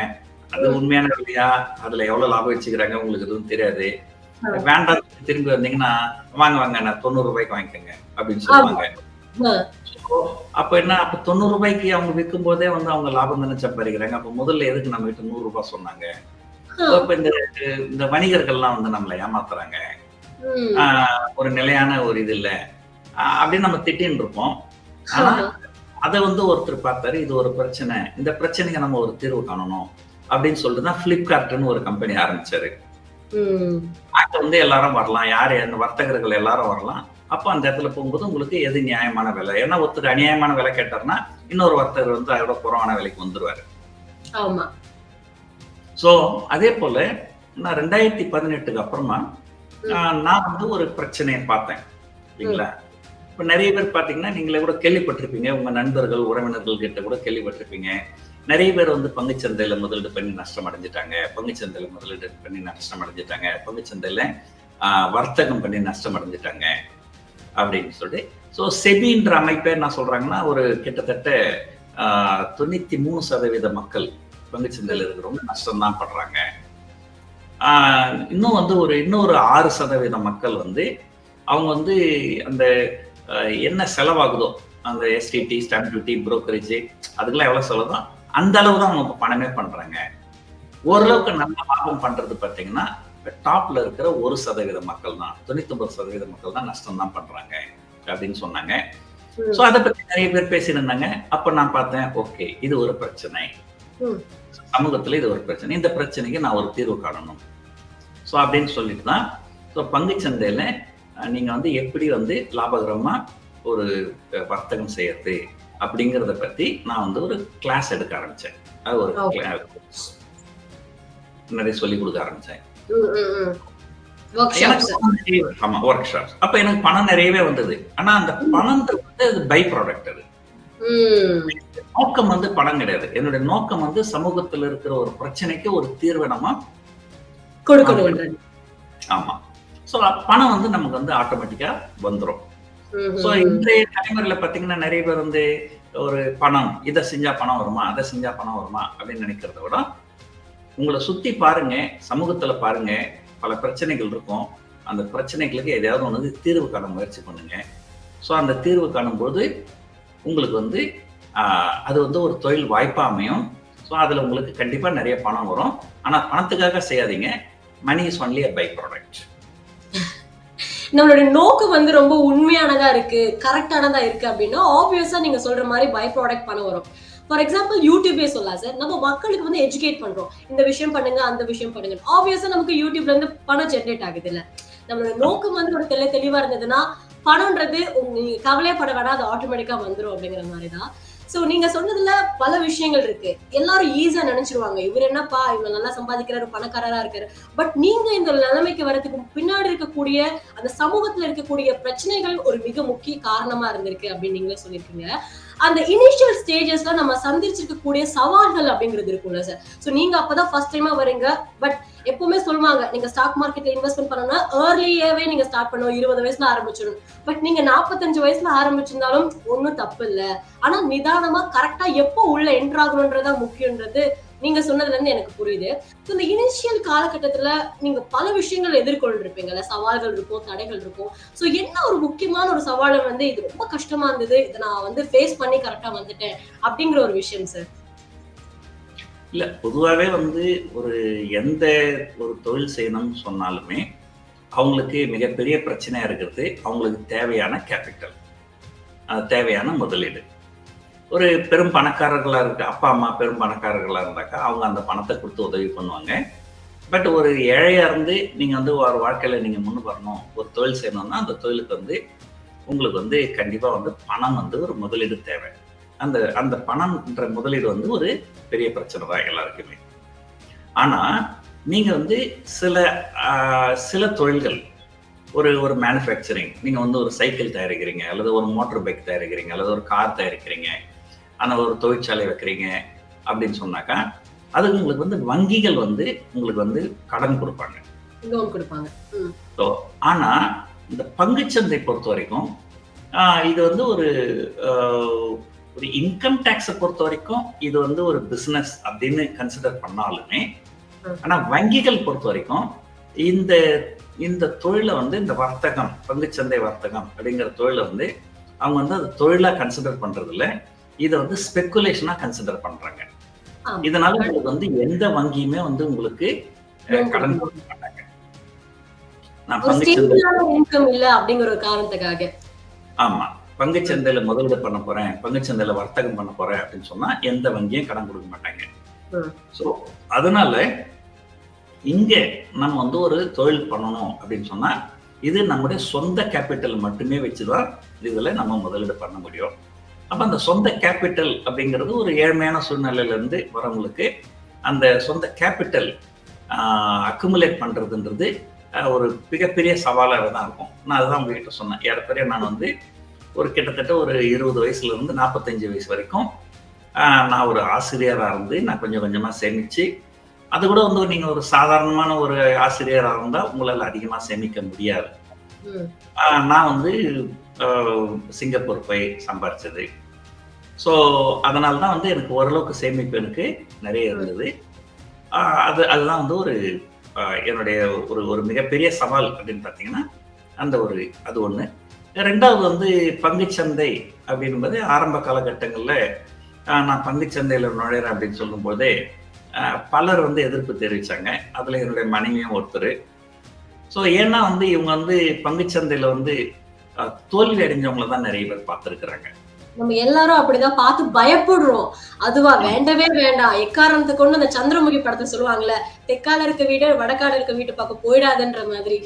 அது உண்மையான விலையா, அதுல எவ்வளவு லாபம் வச்சுக்கிறாங்க உங்களுக்கு எதுவும் தெரியாது. வேண்டாம் திரும்பி வந்தீங்கன்னா வாங்க நான் 90 ரூபாய்க்கு வாங்கிக்கோங்க அப்படின்னு சொல்லுவாங்க. அப்ப என்ன, அப்ப 90 ரூபாய்க்கு அவங்க விற்கும் போதே வந்து அவங்க லாபம் தானே சம்பாதிக்கிறாங்க. அப்ப முதல்ல எதுக்கு நம்ம கிட்ட 100 ரூபாய் சொன்னாங்க? இப்ப இந்த வணிகர்கள்லாம் வந்து நம்மளை ஏமாத்துறாங்க, ஒரு நிலையான ஒரு இது இல்லை அப்படின்னு நம்ம திட்டின்னு இருப்போம். ஆனா அதை வந்து ஒருத்தர் பார்த்தாரு, இது ஒரு பிரச்சனை, இந்த பிரச்சனைக்கு நம்ம ஒரு தீர்வு காணணும் அப்படின்னு சொல்லிட்டு தான் பிளிப்கார்ட்னு ஒரு கம்பெனி ஆரம்பிச்சாரு. அங்க வந்து எல்லாரும் வரலாம், யாரு அந்த வர்த்தகர்கள் எல்லாரும் வரலாம். அப்ப அந்த இடத்துல போகும்போது உங்களுக்கு எது நியாயமான விலை, ஏன்னா ஒருத்தர் அநியாயமான விலை கேட்டாருன்னா இன்னொரு வர்த்தகர் வந்து அதோட குறைவான விலைக்கு வந்துருவாரு. ஆமா. சோ அதே போல நான் 2018க்கு அப்புறமா நான் வந்து ஒரு பிரச்சனையை பார்த்தேன் இல்லைங்களா. இப்ப நிறைய பேர் பாத்தீங்கன்னா நீங்களே கூட கேள்விப்பட்டிருப்பீங்க, உங்க நண்பர்கள் உறவினர்கள் கிட்ட கூட கேள்விப்பட்டிருப்பீங்க, நிறைய பேர் வந்து பங்குச்சந்தையில முதலீடு பண்ணி நஷ்டம் அடைஞ்சிட்டாங்க, பங்குச்சந்தையில முதலீடு பண்ணி நஷ்டம் அடைஞ்சிட்டாங்க, பங்குச்சந்தையில வர்த்தகம் பண்ணி நஷ்டம் அடைஞ்சிட்டாங்க அப்படின்னு சொல்லி. ஸோ செபின்ற அமைப்பை என்ன சொல்றாங்கன்னா, ஒரு கிட்டத்தட்ட 93% மக்கள் பங்குச்சந்தையில் இருக்கிறவங்க நஷ்டம் தான் படுறாங்க. இன்னும் வந்து இன்னொரு 6% மக்கள் வந்து அவங்க வந்து அந்த என்ன செலவாகுதோ அந்த எஸ்டிடி, ஸ்டாம்ப் டியூட்டி, புரோக்கரேஜ் அதுக்கெல்லாம் எவ்வளவு செலவுதோ அந்த அளவு தான் அவங்க பணமே பண்றாங்க. ஓரளவுக்கு நல்ல லாபம் பண்றது பார்த்தீங்கன்னா டாப்ல இருக்கிற 1% மக்கள் தான், 99% மக்கள் தான் நஷ்டம் தான் பண்றாங்க அப்படின்னு சொன்னாங்க. சோ அதை பத்தி நிறைய பேர் பேசியிருந்தாங்க. அப்ப நான் பார்த்தேன், ஓகே இது ஒரு பிரச்சனை, சமூகத்துல இது ஒரு பிரச்சனை, இந்த பிரச்சனைக்கு நான் ஒரு தீர்வு காணணும். ஸோ அப்படின்னு சொல்லிட்டு தான் பங்குச்சந்தையில நீங்க வந்து எப்படி வந்து லாபகரமா ஒரு வர்த்தகம் செய்யறது அப்படிங்கறத பத்தி நான் வந்து ஒரு கிளாஸ் எடுக்க ஆரம்பிச்சேன். அது ஒரு நிறைய சொல்லி கொடுக்க ஆரம்பிச்சேன். ஆமா, ஒர்க் ஷாப்ஸ். அப்ப எனக்கு பணம் நிறையவே வந்தது. ஆனா அந்த பணம் வந்து அது பை ப்ராடக்ட். அது நோக்கம் வந்து பணம் கிடையாது. என்னுடைய நோக்கம் வந்து சமூகத்துல இருக்கிற ஒரு பிரச்சனைக்கு ஒரு தீர்வை நம்ம கொடுக்கணும். ஆமா. சோ பணம் வந்து நமக்கு வந்து ஆட்டோமேட்டிக்கா வந்துரும். சோ இன்றைய தலைமுறையில பாத்தீங்கன்னா நிறைய பேர் வந்து ஒரு பணம், இதை செஞ்சா பணம் வருமா, அதை செஞ்சா பணம் வருமா அப்படின்னு நினைக்கிறத விட உங்களை சுத்தி பாருங்க, சமூகத்துல பாருங்க, பல பிரச்சனைகள் இருக்கும். அந்த பிரச்சனைகளுக்கு எதையாவது ஒன்று தீர்வு காண முயற்சி பண்ணுங்க. ஸோ அந்த தீர்வு காணும்போது உங்களுக்கு வந்து அது வந்து ஒரு தொழில் வாய்ப்பா அமையும். ஸோ அதுல உங்களுக்கு கண்டிப்பா நிறைய பணம் வரும். ஆனா பணத்துக்காக செய்யாதீங்க. Money is only a by product. நம்மளுடைய நோக்கம் வந்து ரொம்ப உண்மையானதா இருக்கு, கரெக்டானதா இருக்கு அப்படின்னா ஆப்வியஸா நீங்க சொல்ற மாதிரி பை ப்ராடக்ட் பணம் வரும். ஃபார் எக்ஸாம்பிள் யூடியூபே சொல்லலாம் சார். நம்ம மக்களுக்கு வந்து எஜுகேட் பண்றோம், இந்த விஷயம் பண்ணுங்க, அந்த விஷயம் பண்ணுங்க. ஆப்வியஸா நமக்கு யூடியூப்ல இருந்து பணம் ஜென்ரேட் ஆகுது இல்ல. நம்மளோட நோக்கம் வந்து ஒரு தெளிவா இருந்ததுன்னா பணம்ன்றது நீங்க கவலைப்பட வேணாம், அது ஆட்டோமேட்டிக்கா வந்துடும் அப்படிங்கிற மாதிரிதான். சோ நீங்க சொன்னதுல பல விஷயங்கள் இருக்கு. எல்லாரும் ஈஸியா நினைச்சிருவாங்க, இவர் என்னப்பா இவ்வளவு நல்லா சம்பாதிக்கிறாரு, பணக்காரரா இருக்காரு. பட் நீங்க இந்த நிலைமைக்கு வரதுக்கு பின்னாடி இருக்கக்கூடிய அந்த சமூகத்துல இருக்கக்கூடிய பிரச்சனைகள் ஒரு மிக முக்கிய காரணமா இருந்திருக்கு அப்படின்னு நீங்களே சொல்லியிருக்கீங்க. அந்த இனிஷியல் ஸ்டேஜஸ்ல நம்ம சந்திச்சிருக்கக்கூடிய சவால்கள் அப்படிங்கிறது இருக்கும்ல சார். சோ நீங்க அப்பதான் ஃபர்ஸ்ட் டைமா வரீங்க. பட் எப்பவுமே சொல்லுவாங்க, நீங்க ஸ்டாக் மார்க்கெட்ல இன்வெஸ்ட்மெண்ட் பண்ணணும்னா ஏர்லியாவே நீங்க ஸ்டார்ட் பண்ணணும், 20 வயசுல ஆரம்பிச்சிடும். பட் நீங்க 45 வயசுல ஆரம்பிச்சிருந்தாலும் ஒன்னும் தப்பு இல்ல. ஆனா நிதானமா கரெக்டா எப்போ உள்ள என்டர் ஆகணும்ன்றதா முக்கியன்றது நீங்க சொன்னதுல இருந்து எனக்கு புரியுது. இந்த இனிஷியல் காலகட்டத்துல நீங்க பல விஷயங்கள் எதிர்கொண்டிருப்பீங்கல்ல, சவால்கள் இருக்கும், தடைகள் இருக்கும். சோ என்ன ஒரு முக்கியமான ஒரு சவாலை வந்து இது ரொம்ப கஷ்டமா இருந்தது, இதை நான் வந்து ஃபேஸ் பண்ணி கரெக்டா வந்துட்டேன் அப்படிங்கிற ஒரு விஷயம் சார்? இல்ல, பொதுவாகவே வந்து எந்த ஒரு தொழில் செய்யணும்னு சொன்னாலுமே அவங்களுக்கு மிகப்பெரிய பிரச்சனையா இருக்கிறது அவங்களுக்கு தேவையான கேபிட்டல், தேவையான முதலீடு. ஒரு பெரும் பணக்காரர்களா இருக்கு, அப்பா அம்மா பெரும் பணக்காரர்களா இருந்தாக்கா அவங்க அந்த பணத்தை கொடுத்து உதவி பண்ணுவாங்க. பட் ஒரு ஏழையா இருந்து நீங்க வந்து ஒரு வாழ்க்கையில நீங்க முன்னு வரணும், ஒரு தொழில் செய்யணும்னா அந்த தொழிலுக்கு வந்து உங்களுக்கு வந்து கண்டிப்பா வந்து பணம் வந்து ஒரு முதலீடு தேவை. அந்த அந்த பணம்ன்ற முதலீடு வந்து ஒரு பெரிய பிரச்சனை தான் எல்லாருக்குமே. ஆனா நீங்க வந்து சில தொழில்கள், ஒரு மேனுஃபேக்சரிங், நீங்க வந்து ஒரு சைக்கிள் தயாரிக்கிறீங்க, அல்லது ஒரு மோட்டார் பைக் தயாரிக்கிறீங்க, அல்லது ஒரு கார் தயாரிக்கிறீங்க, ஆனா ஒரு தொழிற்சாலை வைக்கிறீங்க அப்படின்னு சொன்னாக்கா அதுக்கு உங்களுக்கு வந்து வங்கிகள் வந்து உங்களுக்கு வந்து கடன் கொடுப்பாங்க, லோன் கொடுப்பாங்க. ஆனா இந்த பங்குச்சந்தை பொறுத்த வரைக்கும் இது வந்து ஒரு இன்கம் டேக்ஸை பொறுத்த வரைக்கும் இது வந்து ஒரு பிசினஸ் அப்படின்னு கன்சிடர் பண்ணாலுமே, ஆனா வங்கிகள் பொறுத்த வரைக்கும் இந்த இந்த தொழிலை வந்து இந்த வர்த்தகம், பங்குச்சந்தை வர்த்தகம் அப்படிங்கிற தொழிலை வந்து அவங்க வந்து அது தொழிலா கன்சிடர் பண்றது இல்ல, இதை வந்து ஸ்பெகுலேஷனா கன்சிடர் பண்றாங்க. இதனால உங்களுக்கு வந்து எந்த வங்கியுமே வந்து உங்களுக்கு கடன் கொடுக்க மாட்டாங்க. ஆமா, பங்குச்சந்தையில முதலீடு பண்ண போறேன், பங்குச்சந்தையில வர்த்தகம் பண்ண போறேன் அப்படின்னு சொன்னா எந்த வங்கியும் கடன் கொடுக்க மாட்டாங்க. சோ அதனால இங்க நம்ம வந்து ஒரு தொழில் பண்ணணும் அப்படின்னு சொன்னா இது நம்முடைய சொந்த கேபிட்டல் மட்டுமே வச்சுதான் இதுல நம்ம முதலீடு பண்ண முடியும். அப்ப அந்த சொந்த கேபிட்டல் அப்படிங்கிறது ஒரு ஏழ்மையான சூழ்நிலையில இருந்து வரவங்களுக்கு அந்த சொந்த கேபிட்டல் அக்குமுலேட் பண்றதுன்றது ஒரு மிகப்பெரிய சவாலாக தான் இருக்கும். நான் அதுதான் உங்ககிட்ட சொன்னேன். ஏறக்குறைய நான் வந்து ஒரு கிட்டத்தட்ட ஒரு 20 வயசுல இருந்து 45 வயசு வரைக்கும் நான் ஒரு ஆசிரியராக இருந்து நான் கொஞ்சம் கொஞ்சமாக சேமிச்சு, அது கூட வந்து நீங்க ஒரு சாதாரணமான ஒரு ஆசிரியராக இருந்தால் உங்களால் அதிகமாக சேமிக்க முடியாது. நான் வந்து சிங்கப்பூர் போய் சம்பாரிச்சது. ஸோ அதனால தான் வந்து எனக்கு ஓரளவுக்கு சேமிப்பு எனக்கு நிறைய இருந்தது. அதுதான் வந்து ஒரு என்னுடைய ஒரு மிகப்பெரிய சவால் அப்படின்னு பார்த்தீங்கன்னா அந்த அது ஒன்று. ரெண்டாவது வந்து பங்குச்சந்தை அப்படின்பது ஆரம்ப காலகட்டங்களில் நான் பங்குச்சந்தையில் நுழைறேன் அப்படின்னு சொல்லும்போதே பலர் வந்து எதிர்ப்பு தெரிவித்தாங்க. அதில் என்னுடைய மனைவியும் ஒருத்தர். ஸோ ஏன்னா வந்து இவங்க வந்து பங்குச்சந்தையில் வந்து தோல்வி அடைஞ்சவங்கள தான் நிறைய பேர் பார்த்துருக்குறாங்க. நம்ம எல்லாரும் அப்படிதான் பார்த்து பயப்படுறோம். அதுவா வேண்டவே வேண்டாம், எக்காரணத்தை கொண்டு அந்த சந்திரமுகி படத்தை சொல்லுவாங்கல்ல, தெற்கால இருக்க வீடு வடக்கால இருக்க வீட்டு பக்கம் போயிடாதுன்ற மாதிரி.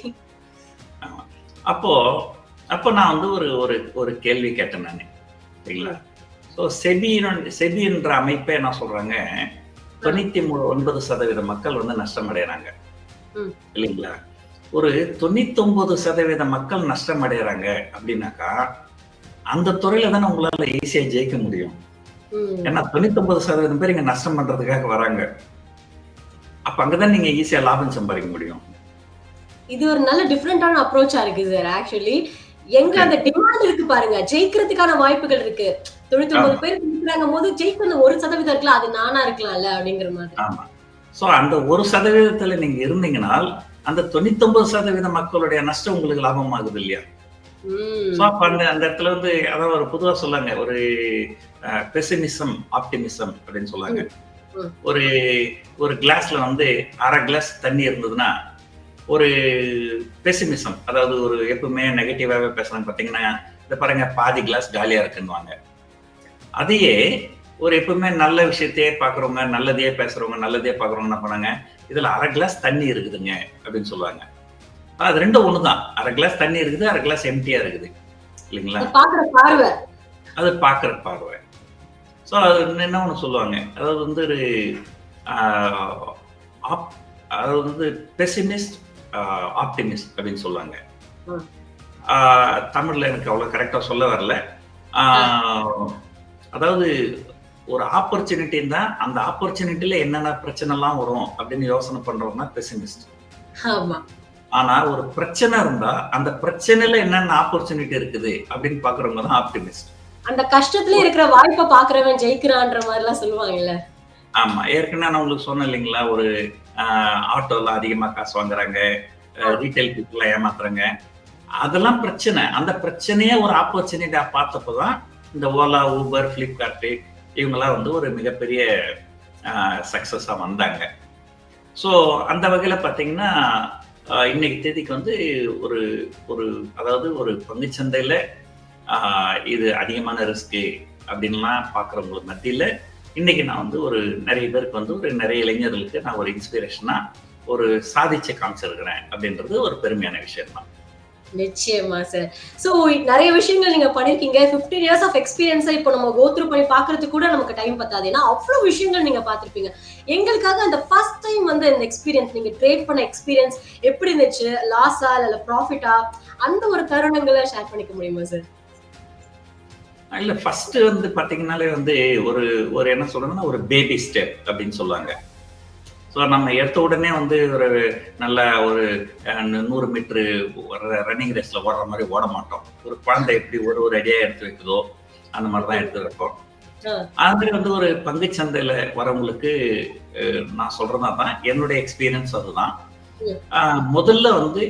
அப்போ நான் வந்து ஒரு கேள்வி கேட்டேன் நான், சரிங்களா? ஸோ செபின்ற அமைப்பே என்ன சொல்றாங்க, 99% மக்கள் வந்து நஷ்டம் அடைகிறாங்க இல்லைங்களா? ஒரு 99% மக்கள் நஷ்டம் அடைகிறாங்க அப்படின்னாக்கா அந்த துறையில தானே உங்களால ஈஸியா ஜெயிக்க முடியும். ஏன்னா 99% பேர் இங்க நஷ்டம் பண்றதுக்காக வராங்க. அப்ப அங்கதான் நீங்க ஈஸியா லாபம் சம்பாதிக்க முடியும். இது ஒரு நல்ல டிஃபரெண்டான அப்ரோச்சா இருக்கு சார். ஆக்சுவலி எங்க அந்த டிமாண்ட் இருக்கு பாருங்க, ஜெயிக்கிறதுக்கான வாய்ப்புகள் இருக்கு. 99 பேர் இருக்கிறாங்க போது ஜெயிக்க அந்த 1% இருக்கலாம், அது நானா இருக்கலாம்ல அப்படிங்கிற மாதிரி. ஆமா. சோ அந்த 1% நீங்க இருந்தீங்கன்னா அந்த 99% மக்களுடைய நஷ்டம் உங்களுக்கு லாபம் ஆகுது இல்லையா? அப்ப அந்த இடத்துல வந்து அதாவது ஒரு பொதுவா சொல்லாங்க, ஒரு பெசிமிசம் ஆப்டிமிசம் அப்படின்னு சொல்லாங்க. ஒரு கிளாஸ்ல வந்து அரை கிளாஸ் தண்ணி இருந்ததுன்னா ஒரு பெசிமிசம், அதாவது ஒரு எப்பவுமே நெகட்டிவாவே பேசுறாங்க பாத்தீங்கன்னா, இதை பாருங்க பாதி கிளாஸ் காலியா இருக்குன்னுவாங்க. அதையே ஒரு எப்பவுமே நல்ல விஷயத்தையே பாக்குறவங்க, நல்லதையே பேசுறவங்க, நல்லதையே பாக்குறவங்க என்ன பண்ணாங்க, இதுல அரை கிளாஸ் தண்ணி இருக்குதுங்க அப்படின்னு சொல்லுவாங்க. அது ரெண்டும் ஒண்ணுதான். அரை கிளாஸ் தண்ணி இருக்குது, அரை கிளாஸ் எம்டியா இருக்குது இல்லைங்களா? அது பாக்குற பார்வை. ஸோ அது என்ன ஒண்ணு சொல்லுவாங்க, அதாவது வந்து அதாவது வந்து பெசிமிஸ்ட் ஆப்டிமிஸ்ட் அப்படின்னு சொல்லுவாங்க. தமிழ்ல எனக்கு அவ்வளவு கரெக்டா சொல்ல வரல. அதாவது ஒரு ஆப்பர்ச்சுனிட்டி தான், அந்த ஆப்பர்ச்சுனிட்டியில என்னென்ன பிரச்சனை எல்லாம் வரும் அப்படின்னு யோசனை பண்றவங்க பெசிமிஸ்ட். ஆனா ஒரு பிரச்சனை இருந்தா அந்த பிரச்சனையில என்னென்ன ஆப்பர்ச்சுனிட்டி இருக்குது அப்படின்னு பாக்குறவங்க தான் ஆப்டிமிஸ்ட். அந்த கஷ்டத்துல இருக்கிற வாய்ப்பை பாக்குறவன் ஜெயிக்கிறான்ற மாதிரி எல்லாம் சொல்லுவாங்கல்ல. ஆமா, ஏற்கனவே நான் உங்களுக்கு சொன்னேன் இல்லைங்களா, ஒரு ஆட்டோல அதிகமா காசு வாங்குறாங்க, ரீட்டைல் பீப்புள் ஏமாத்துறாங்க, அதெல்லாம் பிரச்சனை. அந்த பிரச்சனையே ஒரு ஆப்பர்ச்சுனிட்டியா பார்த்தப்பதான் இந்த ஓலா, ஊபர், பிளிப்கார்ட் இவங்கெல்லாம் வந்து ஒரு மிகப்பெரிய சக்சஸா வந்தாங்க. ஸோ அந்த வகையில பாத்தீங்கன்னா இன்னைக்கு தேதிக்கு வந்து அதாவது ஒரு பங்குச்சந்தையில இது அதிகமான ரிஸ்க் அப்படின்லாம் பாக்குறவங்களுக்கு மத்தியில இன்னைக்கு நான் வந்து நிறைய பேருக்கு வந்து நிறைய இளைஞர்களுக்கு நான் ஒரு இன்ஸ்பிரேஷனா சாதிச்சு காமிச்சிருக்கிறேன் அப்படின்றது ஒரு பெருமையான விஷயம் தான். நிச்சயமா சார். சோ நிறைய விஷயங்கள் நீங்க பண்ணிருக்கீங்க. 15 years ஆஃப் எக்ஸ்பீரியன்ஸை இப்போ நம்ம கோ த்ரூ பண்ணி பாக்குறதுக்கு கூட நமக்கு டைம் பத்தாது. ஏன்னா அவ்வளவு விஷயங்கள் நீங்க பாத்திருப்பீங்க. எங்களுக்காக அந்த ஃபர்ஸ்ட் டைம் வந்து இந்த எக்ஸ்பீரியன்ஸ், நீங்க ட்ரேட் பண்ண எக்ஸ்பீரியன்ஸ் எப்படி இருந்துச்சு, லாஸா இல்ல ப்ராஃபிட்டா, அந்த ஒரு தருணங்களை ஷேர் பண்ணிக்க முடியுமா சார்? இல்ல, ஃபர்ஸ்ட் வந்து பாத்தீங்கன்னாலே வந்து ஒரு என்ன சொல்றதுன்னா ஒரு பேபி ஸ்டெப் அப்படின்னு சொல்லுவாங்க. ஸோ நம்ம எடுத்த உடனே வந்து நல்ல 100 மீட்டரு ரன்னிங் ரேஸ்ல ஓடுற மாதிரி ஓட மாட்டோம். ஒரு குழந்தை எப்படி ஒரு அடியா எடுத்து வைக்குதோ அந்த மாதிரிதான் எடுத்து வைப்போம். அது வந்து ஒரு பங்குச்சந்தையில வரவங்களுக்கு நான் சொல்றதான் என்னுடைய எக்ஸ்பீரியன்ஸ். அதுதான் முதல்ல வந்து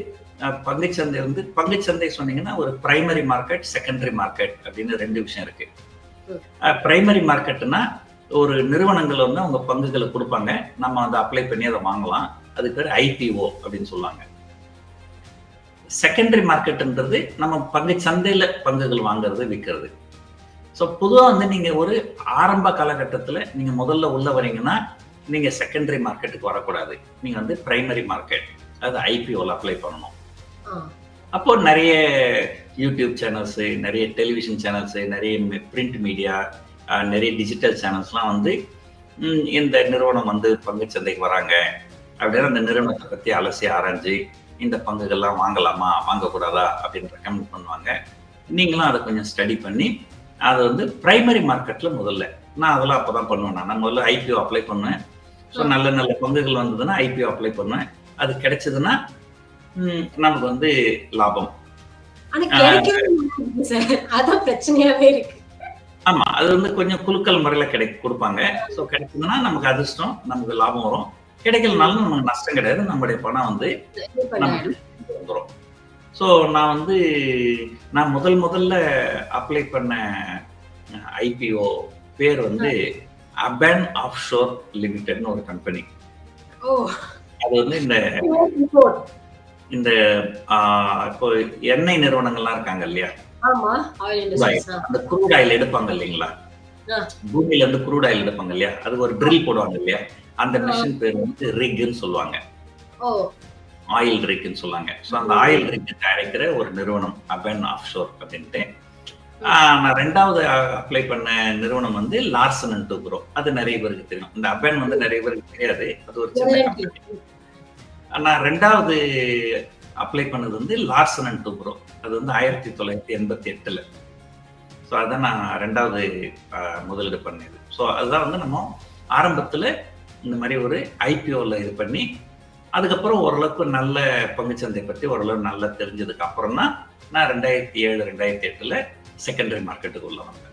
பங்குச்சந்தை சொன்னீங்கன்னா ஒரு பிரைமரி மார்க்கெட், செகண்டரி மார்க்கெட் அப்படின்னு 2 விஷயம் இருக்கு. பிரைமரி மார்க்கெட்னா ஒரு நிறுவனங்கள் வந்து அவங்க பங்குகளை கொடுப்பாங்க, நம்ம வந்து அப்ளை பண்ணி அதை வாங்கலாம். அது பேர் IPO அப்படின்னு சொல்லுவாங்க. செகண்டரி மார்க்கெட்ன்றது நம்ம பங்கு சந்தையில பங்குகள் வாங்குறது விற்கிறது. ஸோ பொதுவாக வந்து நீங்க ஒரு ஆரம்ப காலகட்டத்தில் நீங்க முதல்ல உள்ள வரீங்கன்னா நீங்க செகண்டரி மார்க்கெட்டுக்கு வரக்கூடாது. நீங்க வந்து பிரைமரி மார்க்கெட், அது ஐபிஓல அப்ளை பண்ணணும். அப்போ நிறைய யூடியூப் சேனல்ஸ், நிறைய டெலிவிஷன் சேனல்ஸ், நிறைய பிரிண்ட் மீடியா, நிறைய டிஜிட்டல் சேனல்ஸ்லாம் வந்து இந்த நிறுவனம் வந்து பங்கு சந்தைக்கு வராங்க அப்படின்னா அந்த நிறுவனத்தை பத்தி அலசி ஆராய்ஞ்சு இந்த பங்குகள்லாம் வாங்கலாமா வாங்கக்கூடாதா அப்படின்னு ரெக்கமெண்ட் பண்ணுவாங்க. நீங்களும் அதை கொஞ்சம் ஸ்டடி பண்ணி அது வந்து பிரைமரி மார்க்கெட்ல முதல்ல நான் அதெல்லாம் அப்பதான் பண்ணுவேன். நான் முதல்ல ஐபிஓ அப்ளை பண்ணுவேன். ஸோ நல்ல நல்ல பங்குகள் வந்ததுன்னா ஐபிஓ அப்ளை பண்ணுவேன். அது கிடைச்சதுன்னா நமக்கு வந்து லாபம். ஆமா, அது வந்து கொஞ்சம் குலுக்கல் முறையில கொடுப்பாங்க. ஸோ கிடைச்சதுன்னா நமக்கு அதிர்ஷ்டம், நமக்கு லாபம் வரும். கிடைக்கலனாலும் நமக்கு நஷ்டம் கிடையாது. நம்முடைய பணம் வந்து நமக்கு வந்துடும். ஸோ நான் முதல்ல அப்ளை பண்ண ஐபிஓ பேர் வந்து அபேன் ஆஃப்ஷோர் லிமிடெட்னு ஒரு கம்பெனி. அது வந்து இந்த இப்போ எண்ணெய் நிறுவனங்கள்லாம் இருக்காங்க இல்லையா, அந்த குரூட் ஆயில் எடுப்பாங்க இல்லைங்களா, பூமியில இருந்து குரூட் ஆயில் எடுப்பாங்க இல்லையா, அது ஒரு ட்ரில் போடுவாங்க இல்லையா, அந்த மிஷின் பேர் வந்து ரிக்னு சொல்லுவாங்க. ஆயில் ரிக்னு சொல்லுவாங்க. ஸோ அந்த ஆயில் ரிக் தயாரிக்கிற ஒரு நிறுவனம் அபேன் ஆஃப்ஷோர் அப்படின்ட்டு. நான் ரெண்டாவது அப்ளை பண்ண நிறுவனம் வந்து லார்சன் அண்ட் டூப்ரோ. அது நிறைய பேருக்கு தெரியும். இந்த அபேன் வந்து நிறைய பேருக்கு தெரியாது, அது ஒரு சின்ன கம்பெனி. நான் ரெண்டாவது அப்ளை பண்ணது வந்து லார்சன் அண்ட் டூப்ரோ. அது வந்து 1988. ஸோ அதான் நான் ரெண்டாவது முதலீடு பண்ணது. ஸோ அதுதான் வந்து நம்ம ஆரம்பத்தில் இந்த மாதிரி ஒரு ஐபிஓவில் இது பண்ணி அதுக்கப்புறம் ஓரளவுக்கு நல்ல பங்குச்சந்தை பற்றி ஓரளவு நல்லா தெரிஞ்சதுக்கு அப்புறம் தான் நான் 2007, 2008 செகண்டரி மார்க்கெட்டுக்கு உள்ள வந்தேன்.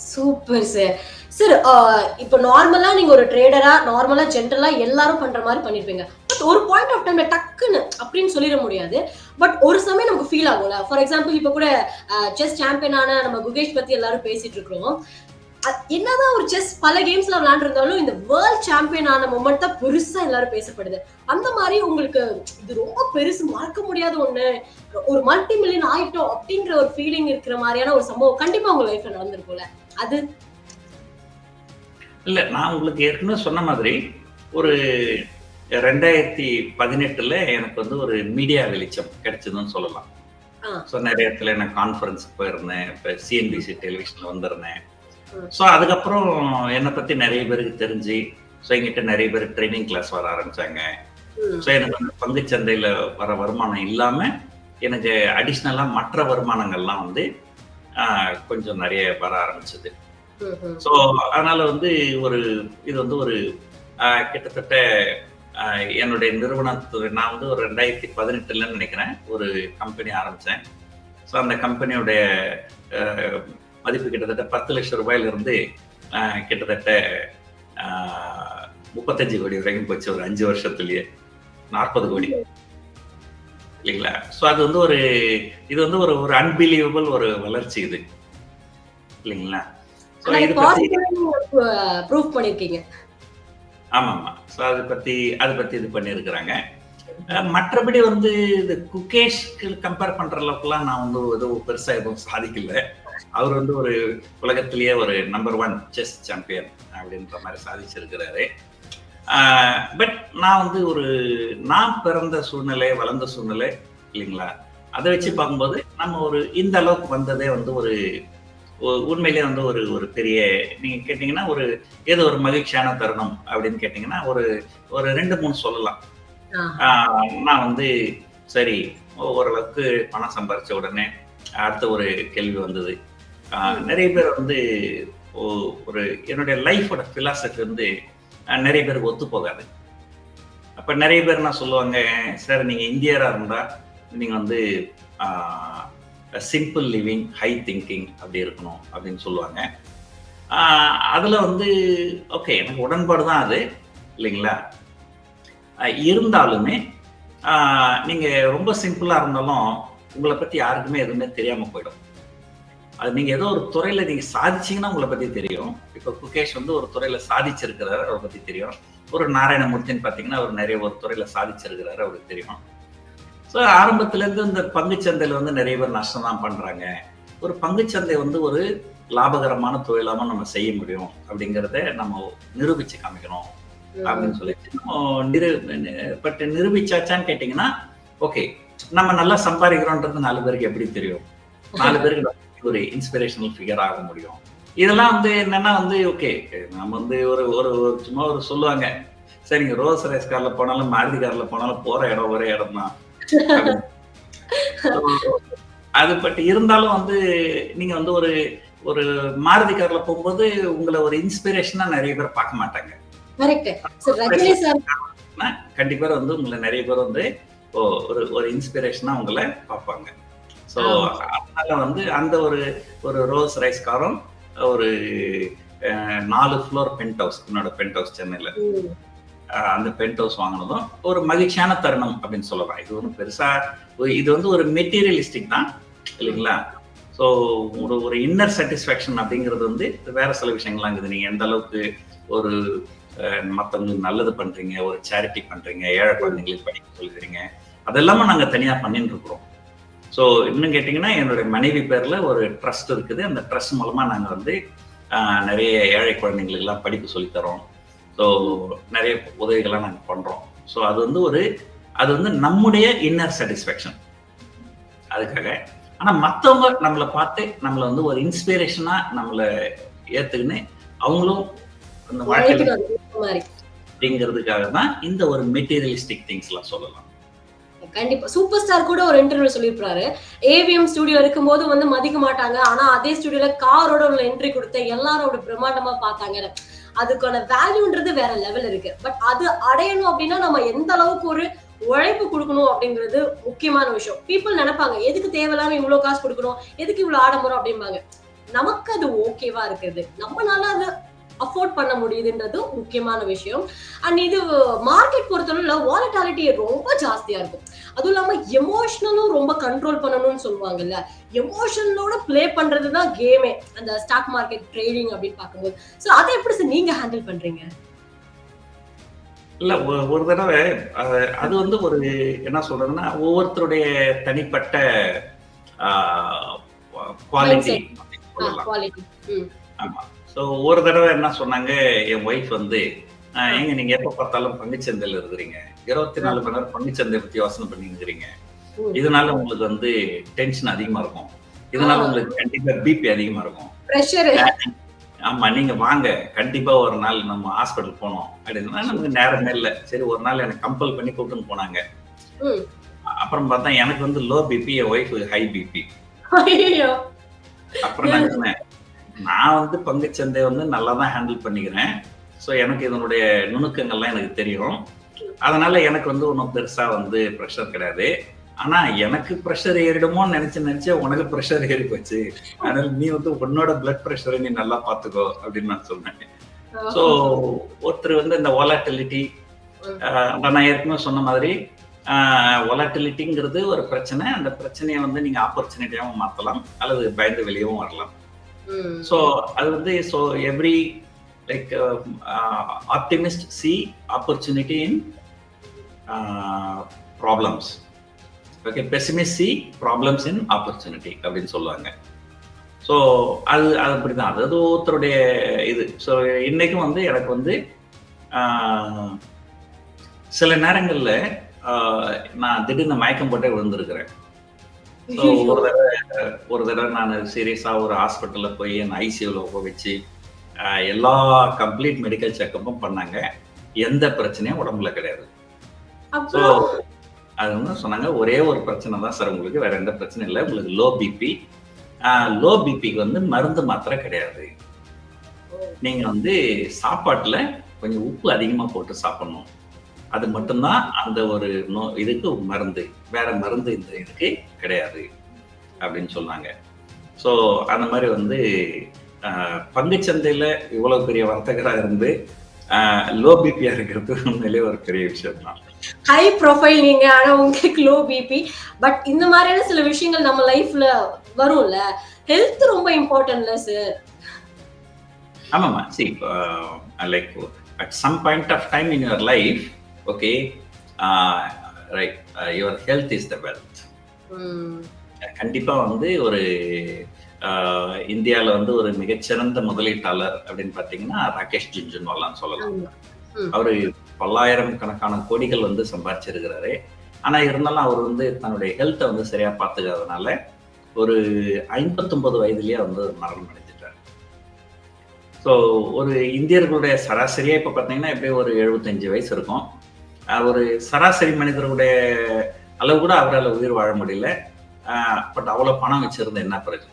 Super sir. சார் இப்போ நார்மலா நீங்க ஒரு ட்ரேடரா நார்மலா ஜென்ரலா எல்லாரும் பண்ற மாதிரி பண்ணிருப்பீங்க. பட் ஒரு பாயிண்ட் ஆஃப் டைம்ல டக்குன்னு அப்படின்னு சொல்லிட முடியாது. பட் ஒரு சமயம் நமக்கு ஃபீல் ஆகும்ல. ஃபார் எக்ஸாம்பிள் இப்போ கூட செஸ் சாம்பியனான நம்ம குகேஷ் பத்தி எல்லாரும் பேசிட்டு இருக்கிறோம். என்னதான் ஒரு செஸ் பல கேம்ஸ்ல விளையாண்டுருந்தாலும் இந்த வேர்ல்ட் சாம்பியன் ஆன மொமெண்ட் தான் பெருசா எல்லாரும் பேசப்படுது. அந்த மாதிரி உங்களுக்கு இது ரொம்ப பெருசு, மறக்க முடியாத ஒண்ணு, ஒரு மல்டி மில்லியன் ஆயிட்டோம் அப்படின்ற ஒரு ஃபீலிங் இருக்கிற மாதிரியான ஒரு சம்பவம் கண்டிப்பா உங்க லைஃப்ல நடந்திருக்கும்ல? அது இல்ல, நான் உங்களுக்கு ஏற்கனவே சொன்ன மாதிரி ஒரு 2018 எனக்கு வந்து ஒரு மீடியா வெளிச்சம் கிடைச்சதுன்னு சொல்லலாம். ஸோ நிறைய இடத்துல நான் கான்ஃபரன்ஸுக்கு போயிருந்தேன், இப்போ சிஎன்பிசி டெலிவிஷன்ல வந்திருந்தேன். ஸோ அதுக்கப்புறம் என்னை பத்தி நிறைய பேருக்கு தெரிஞ்சு, ஸோ எங்கிட்ட நிறைய பேர் ட்ரைனிங் கிளாஸ் வர ஆரம்பிச்சாங்க. ஸோ எனக்கு வந்து பங்குச்சந்தையில வர வருமானம் இல்லாம எனக்கு அடிஷ்னலா மற்ற வருமானங்கள்லாம் வந்து கொஞ்சம் நிறைய வர ஆரம்பிச்சது. ஸோ அதனால வந்து இது வந்து ஒரு கிட்டத்தட்ட என்னுடைய நிறுவனத்து நான் வந்து ஒரு 2018 நினைக்கிறேன் ஒரு கம்பெனி ஆரம்பிச்சேன். ஸோ அந்த கம்பெனியோடைய மதிப்பு கிட்டத்தட்ட 10 லட்சம் ரூபாயில இருந்து கிட்டத்தட்ட 35 கோடி வரைக்கும் போச்சு ஒரு 5 வருஷத்துலயே. 40 கோடி இல்லைங்களா? ஸோ அது வந்து இது வந்து ஒரு அன்பிலீவபிள் ஒரு வளர்ச்சி இது இல்லைங்களா? ஸோ இது பத்தி ப்ரூஃப் பண்ணிருக்கீங்க. ஆமாமா. ஸோ அதை பத்தி இது பண்ணியிருக்கிறாங்க. மற்றபடி வந்து இது குகேஷ்க்கு கம்பேர் பண்ற அளவுக்குலாம் நான் வந்து எதுவும் பெருசா எதுவும் சாதிக்கல. அவர் வந்து ஒரு உலகத்திலேயே ஒரு நம்பர் 1 செஸ் சாம்பியன் அப்படின்ற மாதிரி சாதிச்சிருக்கிறாரு. பட் நான் வந்து நான் பிறந்த சூழ்நிலை, வளர்ந்த சூழ்நிலை இல்லைங்களா, அதை வச்சு பார்க்கும்போது நம்ம இந்த அளவுக்கு வந்ததே வந்து உண்மையிலேயே வந்து ஒரு பெரிய, நீங்க கேட்டீங்கன்னா ஏதோ ஒரு மகிழ்ச்சியான தருணம் அப்படின்னு கேட்டீங்கன்னா ஒரு 2-3 சொல்லலாம். நான் வந்து சரி ஓரளவுக்கு பணம் சம்பாரிச்ச உடனே அடுத்த ஒரு கேள்வி வந்தது. நிறைய பேர் வந்து என்னுடைய லைஃபோட பிலாசபி வந்து நிறைய பேருக்கு ஒத்து போகாது. அப்ப நிறைய பேர் என்ன சொல்லுவாங்க, சார் நீங்க இந்தியரா இருந்தா நீங்க வந்து சிம்பிள் லிவிங், ஹை திங்கிங் அப்படி இருக்கணும் அப்படின்னு சொல்லுவாங்க. அதுல வந்து ஓகே, எனக்கு உடன்பாடு தான் அது இல்லைங்களா. இருந்தாலுமே நீங்க ரொம்ப சிம்பிளா இருந்தாலும் உங்களை பத்தி யாருக்குமே எதுவுமே தெரியாம போயிடும். அது நீங்க ஏதோ ஒரு துறையில நீங்க சாதிச்சீங்கன்னா உங்களை பத்தி தெரியும். இப்ப குகேஷ் வந்து ஒரு துறையில சாதிச்சிருக்கிறாரு, அவரை பத்தி தெரியும். ஒரு நாராயணமூர்த்தின்னு பாத்தீங்கன்னா அவர் நிறைய ஒரு துறையில சாதிச்சிருக்கிறாரு, அவருக்கு தெரியும். ஸோ ஆரம்பத்துல இருந்து இந்த பங்குச்சந்தையில வந்து நிறைய பேர் நஷ்டம் தான் பண்றாங்க. ஒரு பங்குச்சந்தை வந்து ஒரு லாபகரமான தொழிலாம நம்ம செய்ய முடியும் அப்படிங்கிறத நம்ம நிரூபிச்சு காமிக்கணும் அப்படின்னு சொல்லிட்டு பட் நிரூபிச்சாச்சான்னு கேட்டீங்கன்னா, ஓகே நம்ம நல்லா சம்பாதிக்கிறோன்றது 4 பேருக்கு எப்படி தெரியும்? 4 பேருக்கு ஒரு இன்ஸ்பிரேஷனல் ஃபிகர் ஆக முடியும். இதெல்லாம் வந்து என்னன்னா வந்து ஓகே நம்ம வந்து ஒரு ஒரு சும்மா ஒரு சொல்லுவாங்க, சரிங்க ரோல்ஸ் ரைஸ் கார்ல போனாலும் மாருதி கார்ல போனாலும் போற இடம் ஒரே இடம் தான். அது பட் இருந்தாலும் வந்து நீங்க வந்து ஒரு ஒரு மாருதி கார்ல போகும்போது உங்களை ஒரு இன்ஸ்பிரேஷனா நிறைய பேர் பார்க்க மாட்டாங்க. கண்டிப்பா வந்து உங்களை நிறைய பேர் வந்து ஒரு ஒரு இன்ஸ்பிரேஷனா உங்களை பார்ப்பாங்க. ஸோ அதனால வந்து அந்த ஒரு ஒரு ரோல்ஸ் ரைஸ் காரும் ஒரு 4 ஃப்ளோர் பென்ட் ஹவுஸ், என்னோட பென்ட் ஹவுஸ் சென்னையில, அந்த பென்ட் ஹவுஸ் வாங்கினதும் ஒரு மகிழ்ச்சியான தருணம் அப்படின்னு சொல்லலாம். இது ஒன்றும் பெருசா இது வந்து ஒரு மெட்டீரியலிஸ்டிக் தான் இல்லைங்களா. ஸோ ஒரு ஒரு இன்னர் சாட்டிஸ்ஃபேக்ஷன் அப்படிங்கிறது வந்து வேற சில விஷயங்கள்லாம் இருக்குது. நீங்க எந்த அளவுக்கு ஒரு மற்றவங்களுக்கு நல்லது பண்றீங்க, ஒரு சேரிட்டி பண்றீங்க, ஏழை குழந்தைங்களுக்கு படிக்க சொல்லிக்கிறீங்க, அதெல்லாமே நாங்க தனியா பண்ணிட்டு இருக்கிறோம். ஸோ இன்னும் கேட்டிங்கன்னா என்னுடைய மனைவி பேர்ல ஒரு ட்ரஸ்ட் இருக்குது. அந்த ட்ரஸ்ட் மூலமா நாங்க வந்து நிறைய ஏழை குழந்தைங்களுக்கு எல்லாம் படிப்பு சொல்லித்தரோம். ஸோ நிறைய உதவிகள்லாம் நாங்கள் பண்றோம். ஸோ அது வந்து நம்முடைய இன்னர் சாட்டிஸ்ஃபேக்ஷன் அதுக்காக. ஆனா மற்றவங்க நம்மளை பார்த்து நம்மளை வந்து ஒரு இன்ஸ்பிரேஷனா நம்மளை ஏத்துக்குன்னு அவங்களும் அந்த வாழ்க்கையில அப்படிங்கிறதுக்காக தான் இந்த ஒரு மெட்டீரியலிஸ்டிக் திங்ஸ் எல்லாம் சொல்லலாம். கண்டிப்பா சூப்பர் ஸ்டார் கூட ஒரு இன்டர்வியூ சொல்லியிருப்பாரு, ஏவிஎம் ஸ்டுடியோ இருக்கும்போது வந்து மதிக்க மாட்டாங்க, ஆனா அதே ஸ்டுடியோல காரோட உள்ள என்ட்ரி கொடுத்த எல்லாரோட பிரம்மாண்டமா பார்த்தாங்க. அதுக்கான வேல்யூன்றது வேற லெவல் இருக்கு. பட் அது அடையணும் அப்படின்னா நம்ம எந்த அளவுக்கு ஒரு உழைப்பு கொடுக்கணும் அப்படிங்கிறது முக்கியமான விஷயம். பீப்புள் நினைப்பாங்க எதுக்கு தேவையில்லாம இவ்வளவு காசு கொடுக்கணும், எதுக்கு இவ்வளவு ஆடம்பரம் அப்படிம்பாங்க. நமக்கு அது ஓகேவா இருக்கிறது, நம்மளால அது அஃபோர்ட் பண்ண முடியுதுன்றது முக்கியமான விஷயம். அண்ட் இது மார்க்கெட் பொறுத்தவரை வாலட்டாலிட்டி ரொம்ப ஜாஸ்தியா இருக்கும். அதுவும் இல்லாம எமோஷனலும் ரொம்ப கண்ட்ரோல் பண்ணணும்னு சொல்லுவாங்கல்ல, எமோஷனலோட பிளே பண்றதுதான் கேமே அந்த ஸ்டாக் மார்க்கெட் ட்ரேடிங் அப்படின்னு பார்க்கும்போது. சோ அதை எப்படி நீங்க ஹேண்டில் பண்றீங்க? இல்ல ஒரு தடவை அது வந்து ஒரு என்ன சொல்றதுன்னா ஒவ்வொருத்தருடைய தனிப்பட்ட குவாலிட்டி. ஆமா. ஸோ ஒரு தடவை என்ன சொன்னாங்க, என் ஒய்ஃப் வந்து ஏங்க நீங்க எப்ப பார்த்தாலும் பங்குச்சந்தையில இருக்கிறீங்க, 24 மணி நேரம் பங்குச்சந்தை பத்தி யோசனை பண்ணி இருக்கிறீங்க, இதனால உங்களுக்கு வந்து டென்ஷன் அதிகமா இருக்கும், இதனால உங்களுக்கு கண்டிப்பா பிபி அதிகமா இருக்கும், ஆமா நீங்க வாங்க கண்டிப்பா ஒரு நாள் நம்ம ஹாஸ்பிட்டல் போனோம் அப்படின்னா நமக்கு நேரமே இல்லை. சரி ஒரு நாள் எனக்கு கம்பல் பண்ணி கூப்பிட்டுன்னு போனாங்க. அப்புறம் பார்த்தா எனக்கு வந்து லோ பிபி, என் ஒய்ஃப் ஹை பிபி. அப்புறம் நான் சொன்னேன், நான் வந்து பங்குச்சந்தை வந்து நல்லா தான் ஹேண்டில் பண்ணிக்கிறேன். ஸோ எனக்கு இதனுடைய நுணுக்கங்கள்லாம் எனக்கு தெரியும். அதனால எனக்கு வந்து ஒன்றும் பெருசா வந்து ப்ரெஷர் கிடையாது. ஆனா எனக்கு ப்ரெஷர் ஏறிடுமோன்னு நினைச்சு உனக்கு ப்ரெஷர் ஏறி போச்சு, அதனால நீ வந்து உன்னோட பிளட் ப்ரெஷரை நீ நல்லா பார்த்துக்கோ அப்படின்னு நான் சொன்னேன். ஸோ ஒருத்தர் வந்து இந்த வாலட்டிலிட்டி, நான் ஏற்கனவே சொன்ன மாதிரி வாலட்டிலிட்டிங்கிறது ஒரு பிரச்சனை. அந்த பிரச்சனையை வந்து நீங்க ஆப்பர்ச்சுனிட்டியாகவும் மாற்றலாம் அல்லது பயந்து வெளியவும் வரலாம். So அது வந்து so every like optimist see opportunity in problems. Okay, pessimist see problems in opportunity அப்படின்னு சொல்லுவாங்க. ஸோ அது அப்படிதான், அது ஒருத்தருடைய இது. ஸோ இன்னைக்கும் வந்து எனக்கு வந்து சில நேரங்கள்ல நான் திடீர்னு மயக்கம் போட்டே விழுந்திருக்கிறேன். ஸோ ஒரு தடவை நான் சீரியஸா ஒரு ஹாஸ்பிட்டல்ல போய் என் ஐசியூல வச்சு எல்லா கம்ப்ளீட் மெடிக்கல் செக்கப்பும் பண்ணாங்க, எந்த பிரச்சனையும் உடம்புல கிடையாது. ஸோ அது வந்து சொன்னாங்க, ஒரே ஒரு பிரச்சனை தான் சார் உங்களுக்கு, வேற எந்த பிரச்சனையும் இல்லை, உங்களுக்கு லோ பிபி. லோ பிபிக்கு வந்து மருந்து மாத்திரை கிடையாது, நீங்க வந்து சாப்பாட்டுல கொஞ்சம் உப்பு அதிகமா போட்டு சாப்பிடணும், அது மட்டும்தான் அந்த ஒரு இதுக்கு மருந்து, வேற மருந்து இந்த இதுக்கு கிடையாது அப்படின்னு சொன்னாங்க. ஸோ அந்த மாதிரி வந்து பங்குச்சந்தையில இவ்வளவு பெரிய வர்த்தகராக இருந்து லோ பிபியா இருக்கிறது உண்மையிலேயே ஒரு பெரிய விஷயம் தான். ஹை ப்ரொஃபைல் நீங்க, ஆனா உங்களுக்கு லோ பிபி. பட் இந்த மாதிரியான சில விஷயங்கள் நம்ம லைஃப்ல வரும்ல, ஹெல்த் ரொம்ப இம்பார்ட்டன்ட்ல சார். ஆமாமா, see like at some point of time in your life, okay, right, your health is the wealth. கண்டிப்பா வந்து ஒரு இந்தியாவில் வந்து ஒரு மிகச்சிறந்த முதலீட்டாளர் அப்படின்னு பார்த்தீங்கன்னா ராகேஷ் ஜுன்ஜுன்வாலான்னு சொல்லலாம். அவரு 1000 கணக்கான கோடிகள் வந்து சம்பாதிச்சிருக்கிறாரு. ஆனா இருந்தாலும் அவர் வந்து தன்னுடைய ஹெல்த்தை வந்து சரியா பார்த்துக்காதனால ஒரு 59 வயதுலயே வந்து மரணம் அடைஞ்சிட்டாரு. ஸோ ஒரு இந்தியர்களுடைய சராசரியா இப்ப பார்த்தீங்கன்னா எப்படியும் ஒரு 75 வயசு இருக்கும். ஒரு சராசரி மனிதர்களுடைய அளவு கூட அவரால் உயிர் வாழ முடியல. பட் அவ்வளோ பணம் வச்சிருந்த என்ன பிரச்சனை?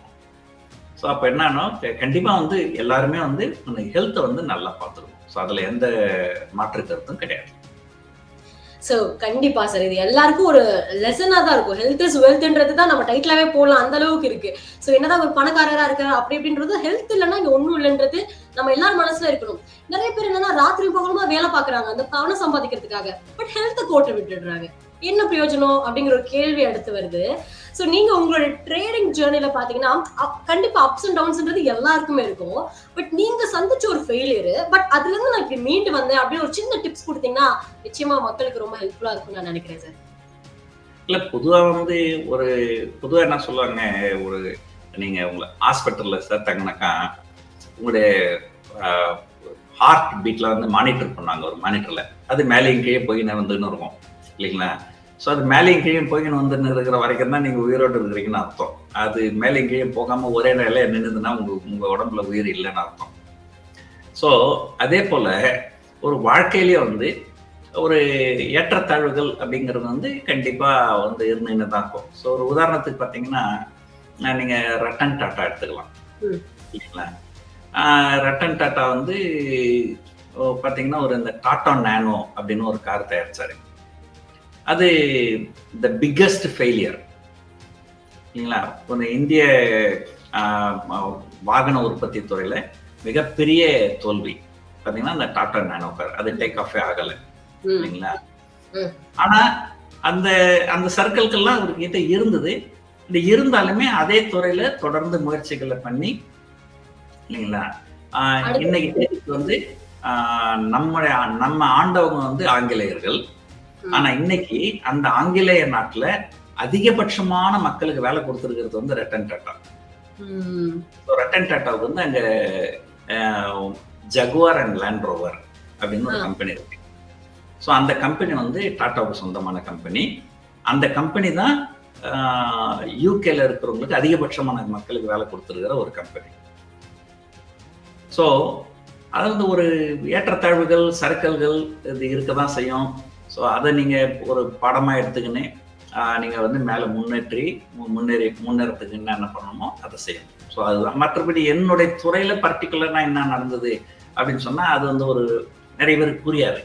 ஸோ அப்போ என்னன்னா கண்டிப்பா வந்து எல்லாருமே வந்து அந்த ஹெல்த்தை வந்து நல்லா பார்த்துக்கணும். ஸோ அதுல எந்த மாற்று கருத்தும் கிடையாது. சோ கண்டிப்பா சார், இது எல்லாருக்கும் ஒரு லெசனா தான் இருக்கும். ஹெல்த் இஸ் வெல்த்ன்றது தான் நம்ம டைட்டிலாவே போடலாம், அந்த அளவுக்கு இருக்கு. சோ என்னதான் ஒரு பணக்காரரா இருக்காரு அப்படி இப்படின்றது, ஹெல்த் இல்லைன்னா இங்க ஒண்ணும் இல்லைன்றது நம்ம எல்லாரும் மனசுல இருக்கணும். நிறைய பேர் என்னன்னா ராத்திரி பகலுமா வேலை பாக்குறாங்க அந்த பணம் சம்பாதிக்கிறதுக்காக, பட் ஹெல்த்தை கோட்டை விட்டுடுறாங்க. என்ன பிரயோஜனம் அப்படிங்கிற ஒரு கேள்வி அடுத்து வருது. சோ நீங்க உங்களோட ட்ரேடிங் ஜேர்னில பாத்தீங்கன்னா கண்டிப்பா அப்ஸ் அண்ட் டவுன்ஸ்ன்றது எல்லாருக்குமே இருக்கும். பட் நீங்க சந்திச்ச ஒரு ஃபெயிலியர், பட் அதுல இருந்து நான் இப்படி மீண்டு வந்தேன் அப்படின்னு ஒரு சின்ன டிப்ஸ் கொடுத்தீங்கன்னா நிச்சயமா மக்களுக்கு ரொம்ப ஹெல்ப்ஃபுல்லா இருக்கும்னு நான் நினைக்கிறேன் சார். இல்ல பொதுவா வந்து பொதுவா என்ன சொல்லுவாங்க, ஒரு நீங்க உங்களை ஹாஸ்பிட்டல்ல சேர்த்தாங்கனாக்கா உங்களுடைய ஹார்ட் பீட்ல வந்து மானிட்டர் பண்ணாங்க ஒரு மானிட்டர்ல. அது மேலேயும் கீழே போயின்னு வந்துன்னு இருக்கும் இல்லைங்களா? ஸோ அது மேலேயும் கீழே போயின்னு வந்துன்னு இருக்கிற வரைக்கும் தான் நீங்கள் உயிரோடு இருக்கிறீங்கன்னு அர்த்தம். அது மேலேயும் கீழே போகாமல் ஒரே நிலையில நின்றுதுன்னா உங்கள் உடம்புல உயிர் இல்லைன்னு அர்த்தம். ஸோ அதே போல் ஒரு வாழ்க்கையிலேயே வந்து ஒரு ஏற்றத்தாழ்வுகள் அப்படிங்கிறது வந்து கண்டிப்பாக வந்து இருந்துன்னு தான் இருக்கும். ஸோ ஒரு உதாரணத்துக்கு பார்த்தீங்கன்னா நீங்கள் ரட்டன் டாட்டா எடுத்துக்கலாம் இல்லைங்களா? ரட்டன் டாட்டா வந்து பார்த்தீங்கன்னா ஒரு இந்த டாட்டா நேனோ அப்படின்னு ஒரு கார் தயாரிச்சாரு. அது த பிக்கஸ்ட் ஃபெயிலியர் இல்லைங்களா? ஒரு இந்திய வாகன உற்பத்தி துறையில மிகப்பெரிய தோல்வி பார்த்தீங்கன்னா அந்த டாடா நேனோ கார். அது டேக் ஆஃபே ஆகலை இல்லைங்களா? ஆனா அந்த அந்த சர்க்கிள்கள்லாம் அவர்கிட்ட இருந்தது. இது இருந்தாலுமே அதே துறையில தொடர்ந்து முயற்சிகளை பண்ணி இல்லைங்களா, இன்னைக்கு வந்து நம்ம ஆண்டவங்க வந்து ஆங்கிலேயர்கள். ஆனா இன்னைக்கு அந்த ஆங்கிலேய நாட்டுல அதிகபட்சமான மக்களுக்கு வேலை கொடுத்திருக்கிறது வந்து ரட்டன் டாட்டா. ரட்டன் டாட்டாவுக்கு வந்து அங்க ஜகுவார் அண்ட் லேண்ட் ரோவர் அப்படின்னு ஒரு கம்பெனி இருக்கு. ஸோ அந்த கம்பெனி வந்து டாட்டாவுக்கு சொந்தமான கம்பெனி. அந்த கம்பெனி தான் யூகேல இருக்கிறவங்களுக்கு அதிகபட்சமான மக்களுக்கு வேலை கொடுத்திருக்கிற ஒரு கம்பெனி. ஸோ அதாவது ஒரு ஏற்றத்தாழ்வுகள் சர்க்கிள்கள் இது இருக்க தான் செய்யும். ஸோ அதை நீங்கள் ஒரு பாடமாக எடுத்துக்கின்னு நீங்கள் வந்து மேலே முன்னேறத்துக்கு என்ன பண்ணணுமோ அதை செய்யணும். ஸோ அதுதான். மற்றபடி என்னுடைய துறையில் பர்டிகுலராக என்ன நடந்தது அப்படின்னு சொன்னால் அது வந்து ஒரு நிறைய பேருக்கு புரியாது.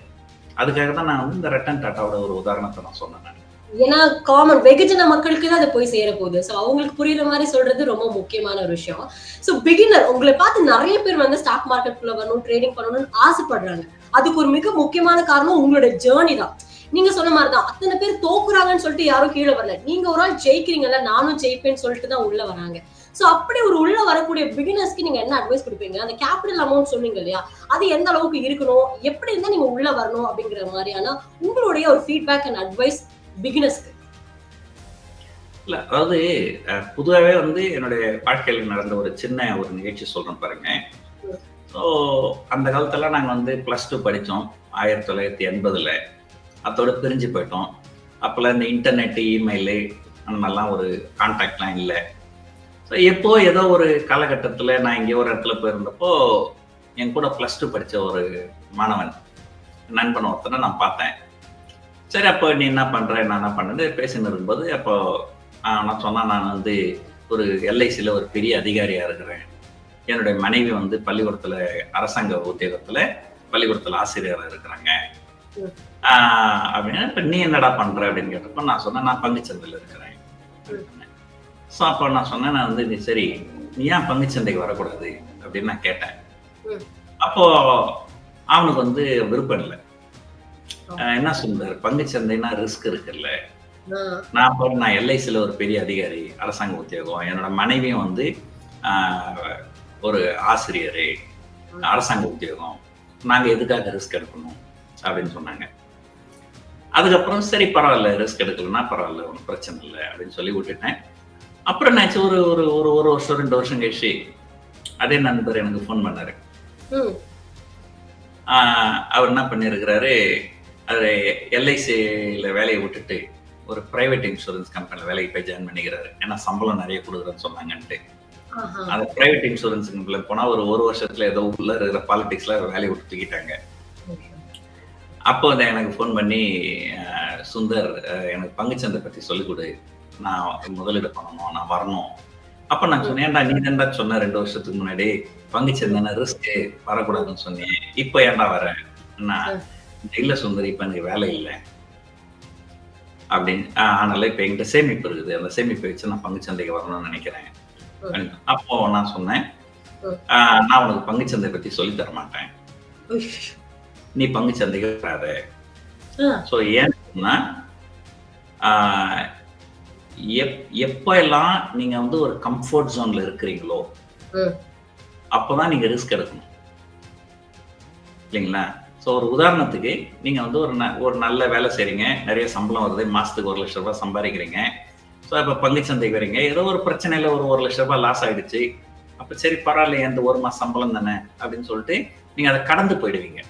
அதுக்காக தான் நான் வந்து இந்த ரட்டன் டாட்டாவோட ஒரு உதாரணத்தை நான் சொன்னேன். ஏன்னா காமன் வெகுஜன மக்களுக்கு தான் அதை போய் சேர போகுது. ஸோ அவங்களுக்கு புரியுற மாதிரி சொல்றது ரொம்ப முக்கியமான ஒரு விஷயம். ஸோ பிகினர் உங்களை பார்த்து நிறைய பேர் வந்து ஸ்டாக் மார்க்கெட்குள்ள வரணும், ட்ரேடிங் பண்ணணும்னு ஆசைப்படுறாங்க. அதுக்கு ஒரு மிக முக்கியமான காரணம் உங்களோட ஜேர்னி தான். நீங்க சொன்ன மாதிரிதான் அத்தனை பேர் தோக்குறாங்கன்னு சொல்லிட்டு யாரும் கீழே வரல. நீங்க ஒரு ஆள் ஜெயிக்கிறீங்கல்ல, நானும் ஜெயிப்பேன்னு சொல்லிட்டு தான் உள்ள வராங்க. சோ அப்படி ஒரு உள்ள வரக்கூடிய பிகினர்ஸ்க்கு நீங்க என்ன அட்வைஸ் கொடுப்பீங்க? அந்த கேபிட்டல் அமௌண்ட் சொன்னீங்க இல்லையா, அது எந்த அளவுக்கு இருக்கணும், எப்படி இருந்தா நீங்க உள்ள வரணும் அப்படிங்கிற மாதிரியான உங்களுடைய ஒரு ஃபீட்பேக் அண்ட் அட்வைஸ் பிகினர்ஸ்க்கு. இல்ல அதாவது பொதுவாகவே வந்து என்னுடைய வாழ்க்கையில் நடந்த ஒரு சின்ன ஒரு நிகழ்ச்சி சொல்றேன் பாருங்க. ஸோ அந்த காலத்துல நாங்கள் வந்து +2 படித்தோம் 1980. அதோட பிரிஞ்சு போயிட்டோம். அப்போல்லாம் இந்த இன்டர்நெட்டு, இமெயிலு அந்த மாதிரிலாம் ஒரு கான்டாக்ட்லாம் இல்லை. ஸோ எப்போ ஏதோ ஒரு காலகட்டத்தில் நான் இங்கே ஒரு இடத்துல போயிருந்தப்போ என் கூட +2 படித்த ஒரு மாணவன் நண்பன் ஒருத்தனை நான் பார்த்தேன். சரி அப்போ நீ என்ன பண்ணுற நான் என்ன பண்ணுறது பேசின்னு இருக்கும்போது அப்போ நான் சொன்னேன், நான் வந்து ஒரு எல்ஐசியில் ஒரு பெரிய அதிகாரியாக இருக்கிறேன். என்னுடைய மனைவி வந்து பள்ளிக்கூடத்தில் அரசாங்க உத்தியோகத்தில் பள்ளிக்கூடத்தில் ஆசிரியராக இருக்கிறாங்க அப்படின்னா, இப்போ நீ என்னடா பண்ணுற அப்படின்னு கேட்டப்போ நான் சொன்னேன், நான் பங்குச்சந்தையில் இருக்கிறேன். ஸோ அப்போ நான் சொன்னேன், நான் வந்து நீ சரி நீ ஏன் பங்குச்சந்தைக்கு வரக்கூடாது அப்படின்னு நான் கேட்டேன். அப்போ அவனுக்கு வந்து விருப்பம் இல்லை. என்ன சொல்றாரு, பங்குச்சந்தைன்னா ரிஸ்க் இருக்குல்ல, நான் எல்ஐசியில் ஒரு பெரிய அதிகாரி, அரசாங்க உத்தியோகம், என்னோட மனைவியும் வந்து ஒரு ஆசிரியரே, அரசாங்க உத்தியோகம், நாங்கள் எதுக்காக ரிஸ்க் எடுக்கணும் அப்படின்னு சொன்னாங்க. அதுக்கப்புறம் சரி பரவாயில்ல, ரிஸ்க் எடுக்கலன்னா பரவாயில்ல, ஒன்றும் பிரச்சனை இல்லை அப்படின்னு சொல்லி விட்டுட்டேன். அப்புறம் என்னாச்சு, ஒரு ஒரு ஒரு ஒரு வருஷம் 2 வருஷம் கழிச்சு அதே நண்பர் எனக்கு ஃபோன் பண்ணாரு. அவர் என்ன பண்ணியிருக்கிறாரு, அது எல்ஐசியில வேலையை விட்டுட்டு ஒரு பிரைவேட் இன்சூரன்ஸ் கம்பெனியில் வேலைக்கு போய் ஜாயின் பண்ணிக்கிறாரு. ஏன்னா சம்பளம் நிறைய கொடுக்குறேன்னு சொன்னாங்கன்ட்டு. அந்த பிரைவேட் இன்சூரன்ஸ் கம்பெனியில் போனால் ஒரு வருஷத்துல ஏதோ உள்ள இருக்கிற பாலிடிக்ஸ்ல வேலையை விட்டு தூக்கிட்டாங்க. அப்போ வந்து எனக்கு ஃபோன் பண்ணி, சுந்தர் எனக்கு பங்குச்சந்தை பற்றி சொல்லிக் கொடு, நான் முதலீடு பண்ணணும், நான் வரணும். அப்போ நான் சொன்னேன், ஏன்டா நீ தான்டா சொன்ன 2 வருஷத்துக்கு முன்னாடி பங்குச்சந்தை ரிஸ்க்கு வரக்கூடாதுன்னு சொன்னேன், இப்போ ஏன்டா வர? இல்லை சுந்தர், இப்போ எனக்கு வேலை இல்லை அப்படின்னு. அதனால இப்போ என்கிட்ட சேமிப்பு இருக்குது, அந்த சேமிப்பை வச்சு நான் பங்குச்சந்தைக்கு வரணும்னு நினைக்கிறேன். அப்போ நான் சொன்னேன், நான் உனக்கு பங்குச்சந்தை பற்றி சொல்லி தர மாட்டேன், நீ பங்குச்சந்தைக்கு வராத. ஸோ ஏன்னா எப்ப எல்லாம் நீங்க வந்து ஒரு கம்ஃபர்ட் ஜோன்ல இருக்கிறீங்களோ அப்பதான் நீங்க ரிஸ்க் எடுக்கணும், இல்லைங்களா? ஸோ ஒரு உதாரணத்துக்கு நீங்க வந்து ஒரு நல்ல வேலை செய்றீங்க, நிறைய சம்பளம் வருது, மாசத்துக்கு 1 லட்சம் ரூபாய் சம்பாதிக்கிறீங்க. ஸோ இப்போ பங்குச்சந்தைக்கு வரீங்க, ஏதோ ஒரு பிரச்சனையில ஒரு 1 லட்சம் ரூபாய் லாஸ் ஆயிடுச்சு. அப்ப சரி பரவாயில்ல, இந்த 1 மாசம் சம்பளம் தானே அப்படின்னு சொல்லிட்டு நீங்க அதை கடந்து போயிடுவீங்க.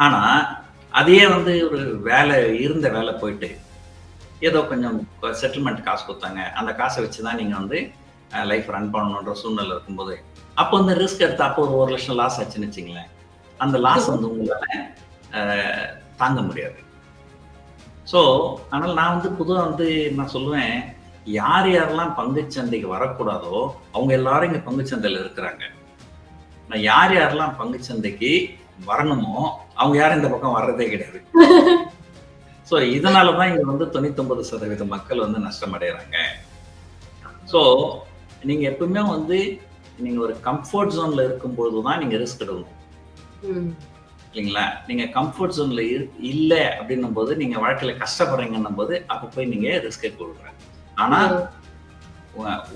ஆனா அதையே வந்து ஒரு இருந்த வேலை போயிட்டு ஏதோ கொஞ்சம் செட்டில்மெண்ட் காசு கொடுத்தாங்க, அந்த காசை வச்சுதான் நீங்க வந்து லைஃப் ரன் பண்ணணுன்ற சூழ்நிலை இருக்கும்போது அப்போ வந்து ரிஸ்க் எடுத்து அப்போ ஒரு 1 லட்சம் லாஸ் ஆச்சுன்னு வச்சுங்களேன், அந்த லாஸ் வந்து உங்களால தாங்க முடியாது. ஸோ அதனால நான் வந்து பொதுவாக வந்து நான் சொல்லுவேன், யார் யாரெல்லாம் பங்குச்சந்தைக்கு வரக்கூடாதோ அவங்க எல்லாரும் இங்க பங்குச்சந்தையில இருக்கிறாங்க. நான் யார் யாரெல்லாம் பங்குச்சந்தைக்கு வரணுமோ அவங்க யாரும் இந்த பக்கம் வர்றதே கிடையாது. ஸோ இதனாலதான் இங்க வந்து 99% மக்கள் வந்து நஷ்டம் அடைகிறாங்க. ஸோ நீங்க எப்பவுமே வந்து நீங்க ஒரு கம்ஃபர்ட் ஜோன்ல இருக்கும்போது தான் நீங்க ரிஸ்க் எடுக்கணும், இல்லைங்களா? நீங்க கம்ஃபர்ட் ஜோன்ல இல்லை அப்படின்னும் போது, நீங்க வாழ்க்கையில கஷ்டப்படுறீங்கன்னும் போது அப்ப போய் நீங்க ரிஸ்க் எடுக்க. ஆனா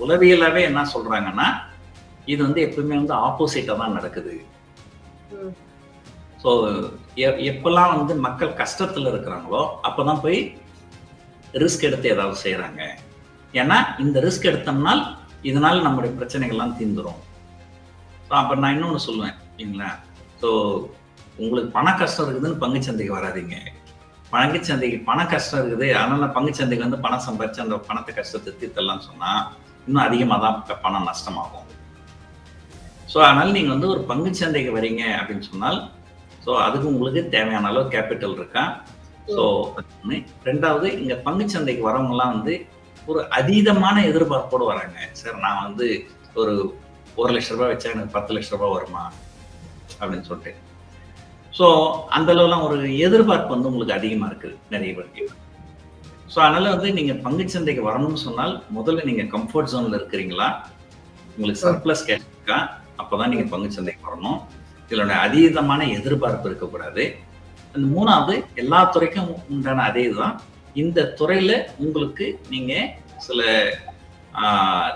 உளவியலாவே என்ன சொல்றாங்கன்னா, இது வந்து எப்பவுமே வந்து ஆப்போசிட்டா தான் நடக்குது. ஸோ எப்பெல்லாம் வந்து மக்கள் கஷ்டத்துல இருக்கிறாங்களோ அப்பதான் போய் ரிஸ்க் எடுத்து ஏதாவது செய்யறாங்க. ஏன்னா இந்த ரிஸ்க் எடுத்தோம்னால் இதனால நம்முடைய பிரச்சனைகள்லாம் தீர்ந்துரும். ஸோ அப்ப நான் இன்னொன்னு சொல்லுவேன், இல்லைங்களா? ஸோ உங்களுக்கு பண கஷ்டம் இருக்குதுன்னு பங்குச்சந்தைக்கு வராதிங்க. பங்குச்சந்தைக்கு பண கஷ்டம் இருக்குது, அதனால பங்குச்சந்தைக்கு வந்து பணம் சம்பாதிச்சு அந்த பணத்தை கஷ்டத்தை தீர்த்தலாம்னு சொன்னா இன்னும் அதிகமாக தான் பணம் நஷ்டமாகும். ஸோ அதனால நீங்க வந்து ஒரு பங்குச்சந்தைக்கு வரீங்க அப்படின்னு சொன்னால், ஸோ அதுக்கு உங்களுக்கு தேவையான அளவு கேபிட்டல் இருக்கா? ஸோ ரெண்டாவது, இங்க பங்குச்சந்தைக்கு வரவங்கலாம் வந்து ஒரு அதீதமான எதிர்பார்ப்போடு வராங்க. சார் நான் வந்து ஒரு 1 லட்சம் ரூபாய் வச்சா எனக்கு 10 லட்சம் ரூபாய் வருமா அப்படின்னு சொல்லிட்டு. ஸோ அந்த அளவுலாம் ஒரு எதிர்பார்ப்பு வந்து உங்களுக்கு அதிகமா இருக்குது நிறைய பேருக்கு. ஸோ அதனால வந்து நீங்க பங்குச்சந்தைக்கு வரணும்னு சொன்னால் முதல்ல நீங்க கம்ஃபர்ட் ஜோன்ல இருக்கிறீங்களா, உங்களுக்கு சர்ப்ளஸ் கேஷ் இருக்கா, அப்பதான் நீங்க பங்குச்சந்தைக்கு வரணும். இதோட அதீதமான எதிர்பார்ப்பு இருக்கக்கூடாது. அந்த மூணாவது, எல்லா துறைக்கும் உண்டான அதே இதுதான், இந்த துறையில உங்களுக்கு நீங்க சில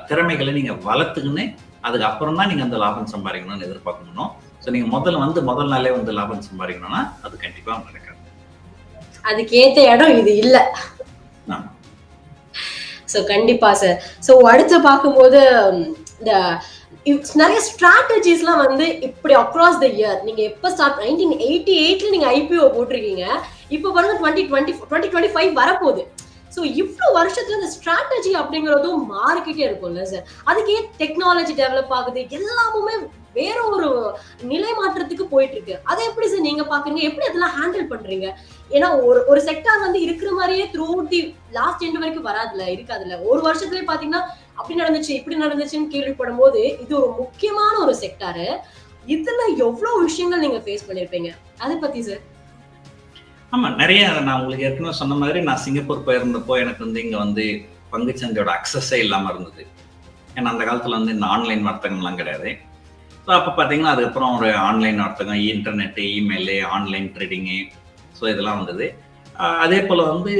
திறமைகளை நீங்க வளர்த்துக்குன்னு அதுக்கப்புறம் தான் நீங்க அந்த லாபம் சம்பாதிக்கணும்னு எதிர்பார்க்கணும். ஸோ நீங்க முதல் நாளே வந்து லாபம் சம்பாதிக்கணும்னா அது கண்டிப்பா நடக்காது. அதுக்கு ஏத்த இடம் இது இல்ல. ஸோ கண்டிப்பா சார். ஸோ அடுத்து பார்க்கும்போது இந்த நிறைய ஸ்ட்ராட்டஜிஸ்லாம் வந்து இப்படி அக்ராஸ் த இயர், நீங்க எப்ப ஸ்டார்ட் 1988ல நீங்க ஐபிஓ போட்டிருக்கீங்க, இப்ப பாருங்க 2025 வரப்போகுது. ஸோ இவ்வளவு வருஷத்துல இந்த ஸ்ட்ராட்டஜி அப்படிங்கறதும் மாறிக்கிட்டே இருக்கும்ல சார். அதுக்கே டெக்னாலஜி டெவலப் ஆகுது, எல்லாமுமே வேற ஒரு நிலை மாற்றத்துக்கு போயிட்டு இருக்கு. அதை எப்படி சார் நீங்க பாக்குறீங்க, எப்படி அதெல்லாம் ஹேண்டில் பண்றீங்க? ஏன்னா ஒரு செக்டார் வந்து இருக்கிற மாதிரியே த்ரூ தி லாஸ்ட் எண்ட் வரைக்கும் இருக்காதுல்ல. ஒரு வருஷத்துலயே பாத்தீங்கன்னா அப்படி நடந்துச்சு இப்படி நடந்துச்சுன்னு கேள்விப்படும் போது இது ஒரு முக்கியமான ஒரு செக்டாரு. இதுல எவ்வளவு விஷயங்கள் நீங்க ஃபேஸ் பண்ணிருப்பீங்க, அதை பத்தி சார்? ஆமா, நிறைய. நான் உங்களுக்கு ஏற்கனவே சொன்ன மாதிரி நான் சிங்கப்பூர் போயிருந்தப்போ எனக்கு வந்து இங்க வந்து பங்குச்சந்தையோட அக்சஸே இல்லாம இருந்தது. ஏன்னா அந்த காலத்துல வந்து இந்த ஆன்லைன் வர்த்தகம்லாம் கிடையாது. ஸோ அப்போ பார்த்தீங்கன்னா அதுக்கப்புறம் ஒரு ஆன்லைன் வர்த்தகம், internet, email, online trading, so இதெல்லாம் வந்தது. அதே போல் வந்து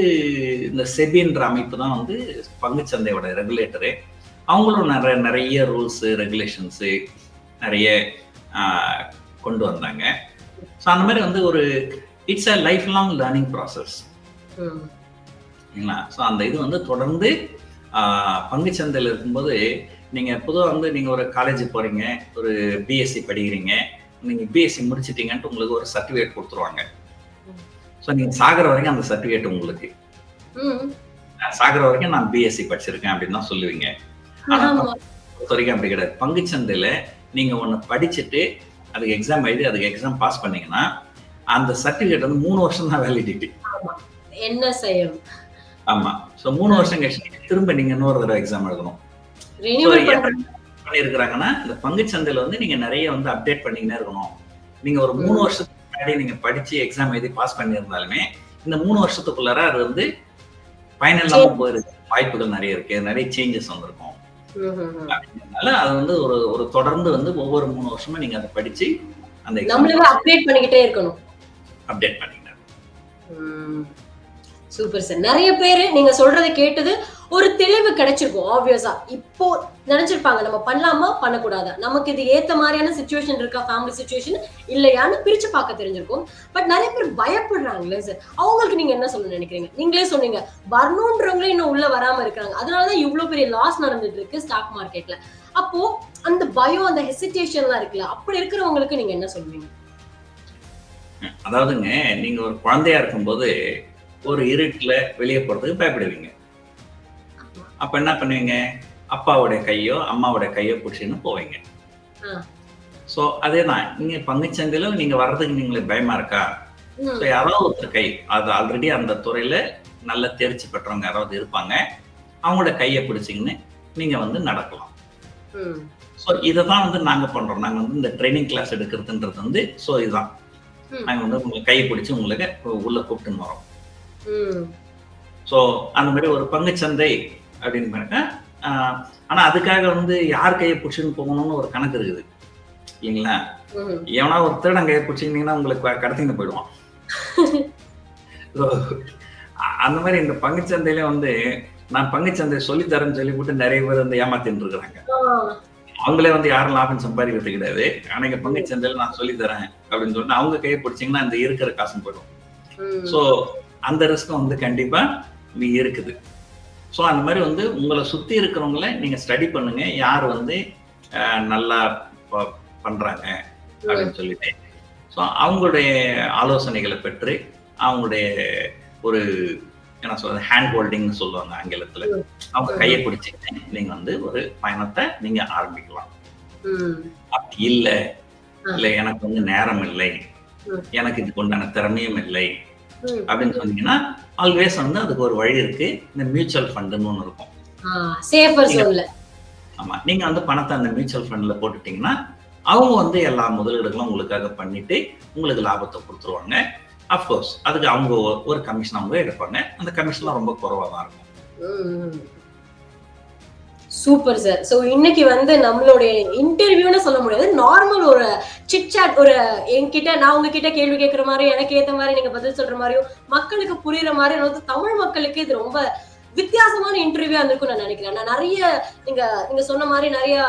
இந்த செபின்ற அமைப்பு தான் வந்து பங்குச்சந்தையோட ரெகுலேட்டரு. அவங்களும் நிறைய ரூல்ஸு ரெகுலேஷன்ஸு நிறைய கொண்டு வந்தாங்க. ஸோ அந்த மாதிரி வந்து ஒரு it's a life long learning process. சரிங்களா? ஸோ அந்த இது வந்து தொடர்ந்து பங்குச்சந்தையில் இருக்கும்போது நீங்கள் பொதுவாக வந்து நீங்கள் ஒரு காலேஜ் போகிறீங்க, ஒரு பிஎஸ்சி படிக்கிறீங்க, நீங்கள் பிஎஸ்சி முடிச்சிட்டீங்கன்ட்டு உங்களுக்கு ஒரு சர்டிஃபிகேட் கொடுத்துருவாங்க. ஸோ நீங்கள் சாகிற வரைக்கும் அந்த சர்டிஃபிகேட் உங்களுக்கு சாகிற வரைக்கும் நான் பிஎஸ்சி படிச்சிருக்கேன் அப்படின்னு தான் சொல்லுவீங்க. ஆனால் பொறுத்த வரைக்கும் அப்படி கிடையாது. பங்குச்சந்தையில் நீங்கள் ஒன்று படிச்சுட்டு அதுக்கு எக்ஸாம் எழுதி அதுக்கு எக்ஸாம் பாஸ் பண்ணீங்கன்னா அந்த சர்டிஃபிகேட் வந்து 3 வருஷம் தான் வேலிடிட்டி. என்ன செய்யும்? ஆமா. ஸோ 3 வருஷம் கழிச்சு திரும்ப நீங்க இன்னொரு தடவை எக்ஸாம் எழுதணும். பண்ணிருக்கிறாங்கன்னா இந்த பங்குச்சந்தையில வந்து நீங்க நிறைய வந்து அப்டேட் பண்ணிக்கிட்டே இருக்கணும். நீங்க ஒரு 3 வருஷத்துக்கு முன்னாடி நீங்க படிச்சு எக்ஸாம் எழுதி பாஸ் பண்ணியிருந்தாலுமே இந்த 3 வருஷத்துக்குள்ளார அது வந்து பயனில்லாம போயிருக்கு, வாய்ப்புகள் நிறைய இருக்கு, நிறைய சேஞ்சஸ் வந்திருக்கும். அதனால அது வந்து ஒரு தொடர்ந்து வந்து ஒவ்வொரு 3 வருஷமா நீங்க அதை படிச்சு அந்த அப்டேட் பண்ணிக்கிட்டே இருக்கணும். அப்டேட் பண்ணிக்கிட்டே. Super sir. நிறைய பேரு நீங்க சொல்றதை கேட்டது ஒரு தெளிவு கிடைச்சிருக்கும். ஆப்வியஸா இப்போ நினைச்சிருப்பாங்க நம்ம பண்ணலாமா பண்ணக்கூடாதா, நமக்கு இது ஏத்த மாதிரியான சிச்சுவேஷன் இருக்கா, ஃபேமிலி சிச்சுவேஷன் இல்லையான்னு பிரிச்சு பார்க்க தெரிஞ்சிருக்கும். பட் நிறைய பேர் பயப்படுறாங்களே சார், அவங்களுக்கு நீங்க என்ன சொல்ல நினைக்கிறீங்க? நீங்களே சொன்னீங்க வரணுன்றவங்களே இன்னும் உள்ள வராம இருக்காங்க, அதனாலதான் இவ்வளவு பெரிய லாஸ் நடந்துட்டு இருக்கு ஸ்டாக் மார்க்கெட்ல. அப்போ அந்த பயம், அந்த ஹெசிடேஷன்லாம் இருக்குல்ல, அப்படி இருக்கிறவங்களுக்கு நீங்க என்ன சொல்லுவீங்க? அதாவதுங்க, நீங்க ஒரு குழந்தையா இருக்கும்போது ஒரு இருட்டுல வெளியே போறதுக்கு பயப்படுவீங்க. அப்ப என்ன பண்ணுவீங்க? அப்பாவுடைய கையோ அம்மாவுடைய கையோ பிடிச்சின்னு போவீங்க. சோ அதேதான் நீங்க பங்குச்சந்தையில நீங்க வர்றதுக்கு நீங்களே பயமா இருக்கா? யாராவது ஒருத்தர் கை, அது ஆல்ரெடி அந்த துறையில நல்ல தேர்ச்சி பெற்றவங்க யாராவது இருப்பாங்க, அவங்களோட கையை பிடிச்சிங்கன்னு நீங்க வந்து நடக்கலாம். ஸோ இதைதான் வந்து நாங்க பண்றோம். நாங்க வந்து இந்த ட்ரைனிங் கிளாஸ் எடுக்கிறதுன்றது வந்து ஸோ இதுதான். நாங்க வந்து உங்களை கையை பிடிச்சி உங்களுக்கு உள்ள கூப்பிட்டுன்னு வரோம். ஸோ அந்த மாதிரி ஒரு பங்குச்சந்தை அப்படின்னு பாருங்க. ஆனா அதுக்காக வந்து யார் கையை பிடிச்சின்னு போகணும்னு ஒரு கணக்கு இருக்குது இல்லைங்களா? எவனா ஒரு திருடன் கையை பிடிச்சிங்கன்னா உங்களுக்கு கடத்தின்னு போயிடுவான். அந்த மாதிரி இந்த பங்குச்சந்தையில வந்து நான் பங்குச்சந்தை சொல்லித்தரேன்னு சொல்லி போட்டு நிறைய பேர் வந்து ஏமாத்தின்னு இருக்கிறாங்க. அவங்களே வந்து யாரும் லாபம் சம்பாதிக்கிறது கிடையாது. ஆனா பங்குச்சந்தையில நான் சொல்லித்தரேன் அப்படின்னு சொல்லிட்டு அவங்க கையை பிடிச்சிங்கன்னா அந்த இருக்கிற காசும் போயிடும். ஸோ அந்த ரிஸ்க் வந்து கண்டிப்பா இருக்குது. ஸோ அந்த மாதிரி வந்து உங்களை சுத்தி இருக்கிறவங்கள நீங்க ஸ்டடி பண்ணுங்க, யார் வந்து நல்லா பண்றாங்க அப்படின்னு சொல்லிட்டு. ஸோ அவங்களுடைய ஆலோசனைகளை பெற்று அவங்களுடைய ஒரு என்ன சொல்றது ஹேண்ட் ஹோல்டிங்னு சொல்லுவாங்க ஆங்கிலத்துல, அவங்க கையை பிடிச்சிட்டு நீங்க வந்து ஒரு பயணத்தை நீங்க ஆரம்பிக்கலாம். அப்படி இல்லை எனக்கு வந்து நேரம் இல்லை, எனக்கு இதுக்கு உண்டான திறமையும் இல்லை அப்படின்னு சொன்னீங்கன்னா ஆல்வேஸ் வந்து அதுக்கு ஒரு வழி இருக்கு. இந்த மியூச்சுவல் ஃபண்டுன்னு ஒண்ணு இருக்கும். ஆமா, நீங்க வந்து பணத்தை அந்த மியூச்சுவல் ஃபண்ட்ல போட்டுட்டீங்கன்னா அவங்க வந்து எல்லா முதலீடுகளும் உங்களுக்காக பண்ணிட்டு உங்களுக்கு லாபத்தை கொடுத்துருவாங்க. அப்கோர்ஸ் அதுக்கு அவங்க ஒரு கமிஷன் அவங்க எடுப்பாங்க. அந்த கமிஷன்லாம் ரொம்ப குறைவா தான் இருக்கும். Super sir. சோ இன்னைக்கு வந்து நம்மளுடைய இன்டர்வியூன்னு சொல்ல முடியாது, நார்மல் ஒரு சிட் சாட், ஒரு என்கிட்ட நான் உங்ககிட்ட கேள்வி கேட்கிற மாதிரி எனக்கு ஏத்த மாதிரி நீங்க பதில் சொல்ற மாதிரியும் மக்களுக்கு புரியுற மாதிரி தமிழ் மக்களுக்கு இது ரொம்ப வித்தியாசமான இன்டர்வியூ இருந்திருக்கும் நான் நினைக்கிறேன். நான் நிறைய நீங்க சொன்ன மாதிரி நிறைய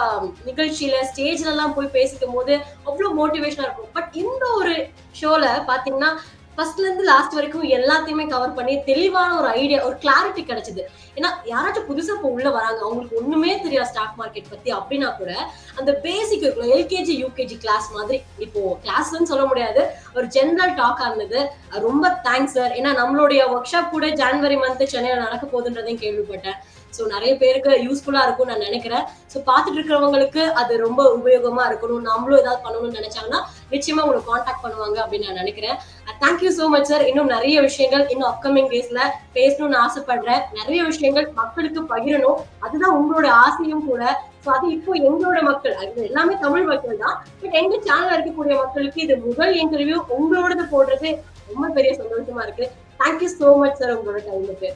நிகழ்ச்சியில ஸ்டேஜ்ல எல்லாம் போய் பேசிக்கும் போது அவ்வளவு மோட்டிவேஷனா இருக்கும். பட் இந்த ஒரு ஷோல பாத்தீங்கன்னா ஃபர்ஸ்ட்ல இருந்து லாஸ்ட் வரைக்கும் எல்லாத்தையுமே கவர் பண்ணி தெளிவான ஒரு ஐடியா, ஒரு கிளாரிட்டி கிடைச்சது. ஏன்னா யாராச்சும் புதுசா இப்போ உள்ள வராங்க, அவங்களுக்கு ஒண்ணுமே தெரியாது ஸ்டாக் மார்க்கெட் பத்தி அப்படின்னா கூட அந்த பேசிக் இருக்கும், எல்கேஜி யூகேஜி கிளாஸ் மாதிரி. இப்போ கிளாஸ்ன்னு சொல்ல முடியாது, ஒரு ஜெனரல் டாக்கா இருந்தது. ரொம்ப தேங்க்ஸ் சார். ஏன்னா நம்மளுடைய ஒர்க் ஷாப் கூட ஜனவரி மந்த் சென்னையில நடக்க போகுதுன்றதையும் கேள்விப்பட்டேன். ஸோ நிறைய பேருக்கு யூஸ்ஃபுல்லா இருக்கும்னு நான் நினைக்கிறேன். ஸோ பார்த்துட்டு இருக்கிறவங்களுக்கு அது ரொம்ப உபயோகமா இருக்கணும், நம்மளும் ஏதாவது பண்ணணும்னு நினைச்சாங்கன்னா நிச்சயமா உங்களை காண்டாக்ட் பண்ணுவாங்க அப்படின்னு நான் நினைக்கிறேன். Thank you so much sir. இன்னும் நிறைய விஷயங்கள் இன்னும் அப்கமிங் டேஸ்ல பேசணும்னு ஆசைப்படுறேன். நிறைய விஷயங்கள் மக்களுக்கு பகிரணும், அதுதான் உங்களோட ஆசையும் கூட. ஸோ அது இப்போ எங்களோட மக்கள், அது எல்லாமே தமிழ் மக்கள் தான். பட் எங்க சேனல்ல இருக்கக்கூடிய மக்களுக்கு இது முதல் இன்டர்வியூ, உங்களோடது போடுறது ரொம்ப பெரிய சந்தோஷமா இருக்கு. தேங்க்யூ சோ மச் சார் உங்களோட டைமுக்கு.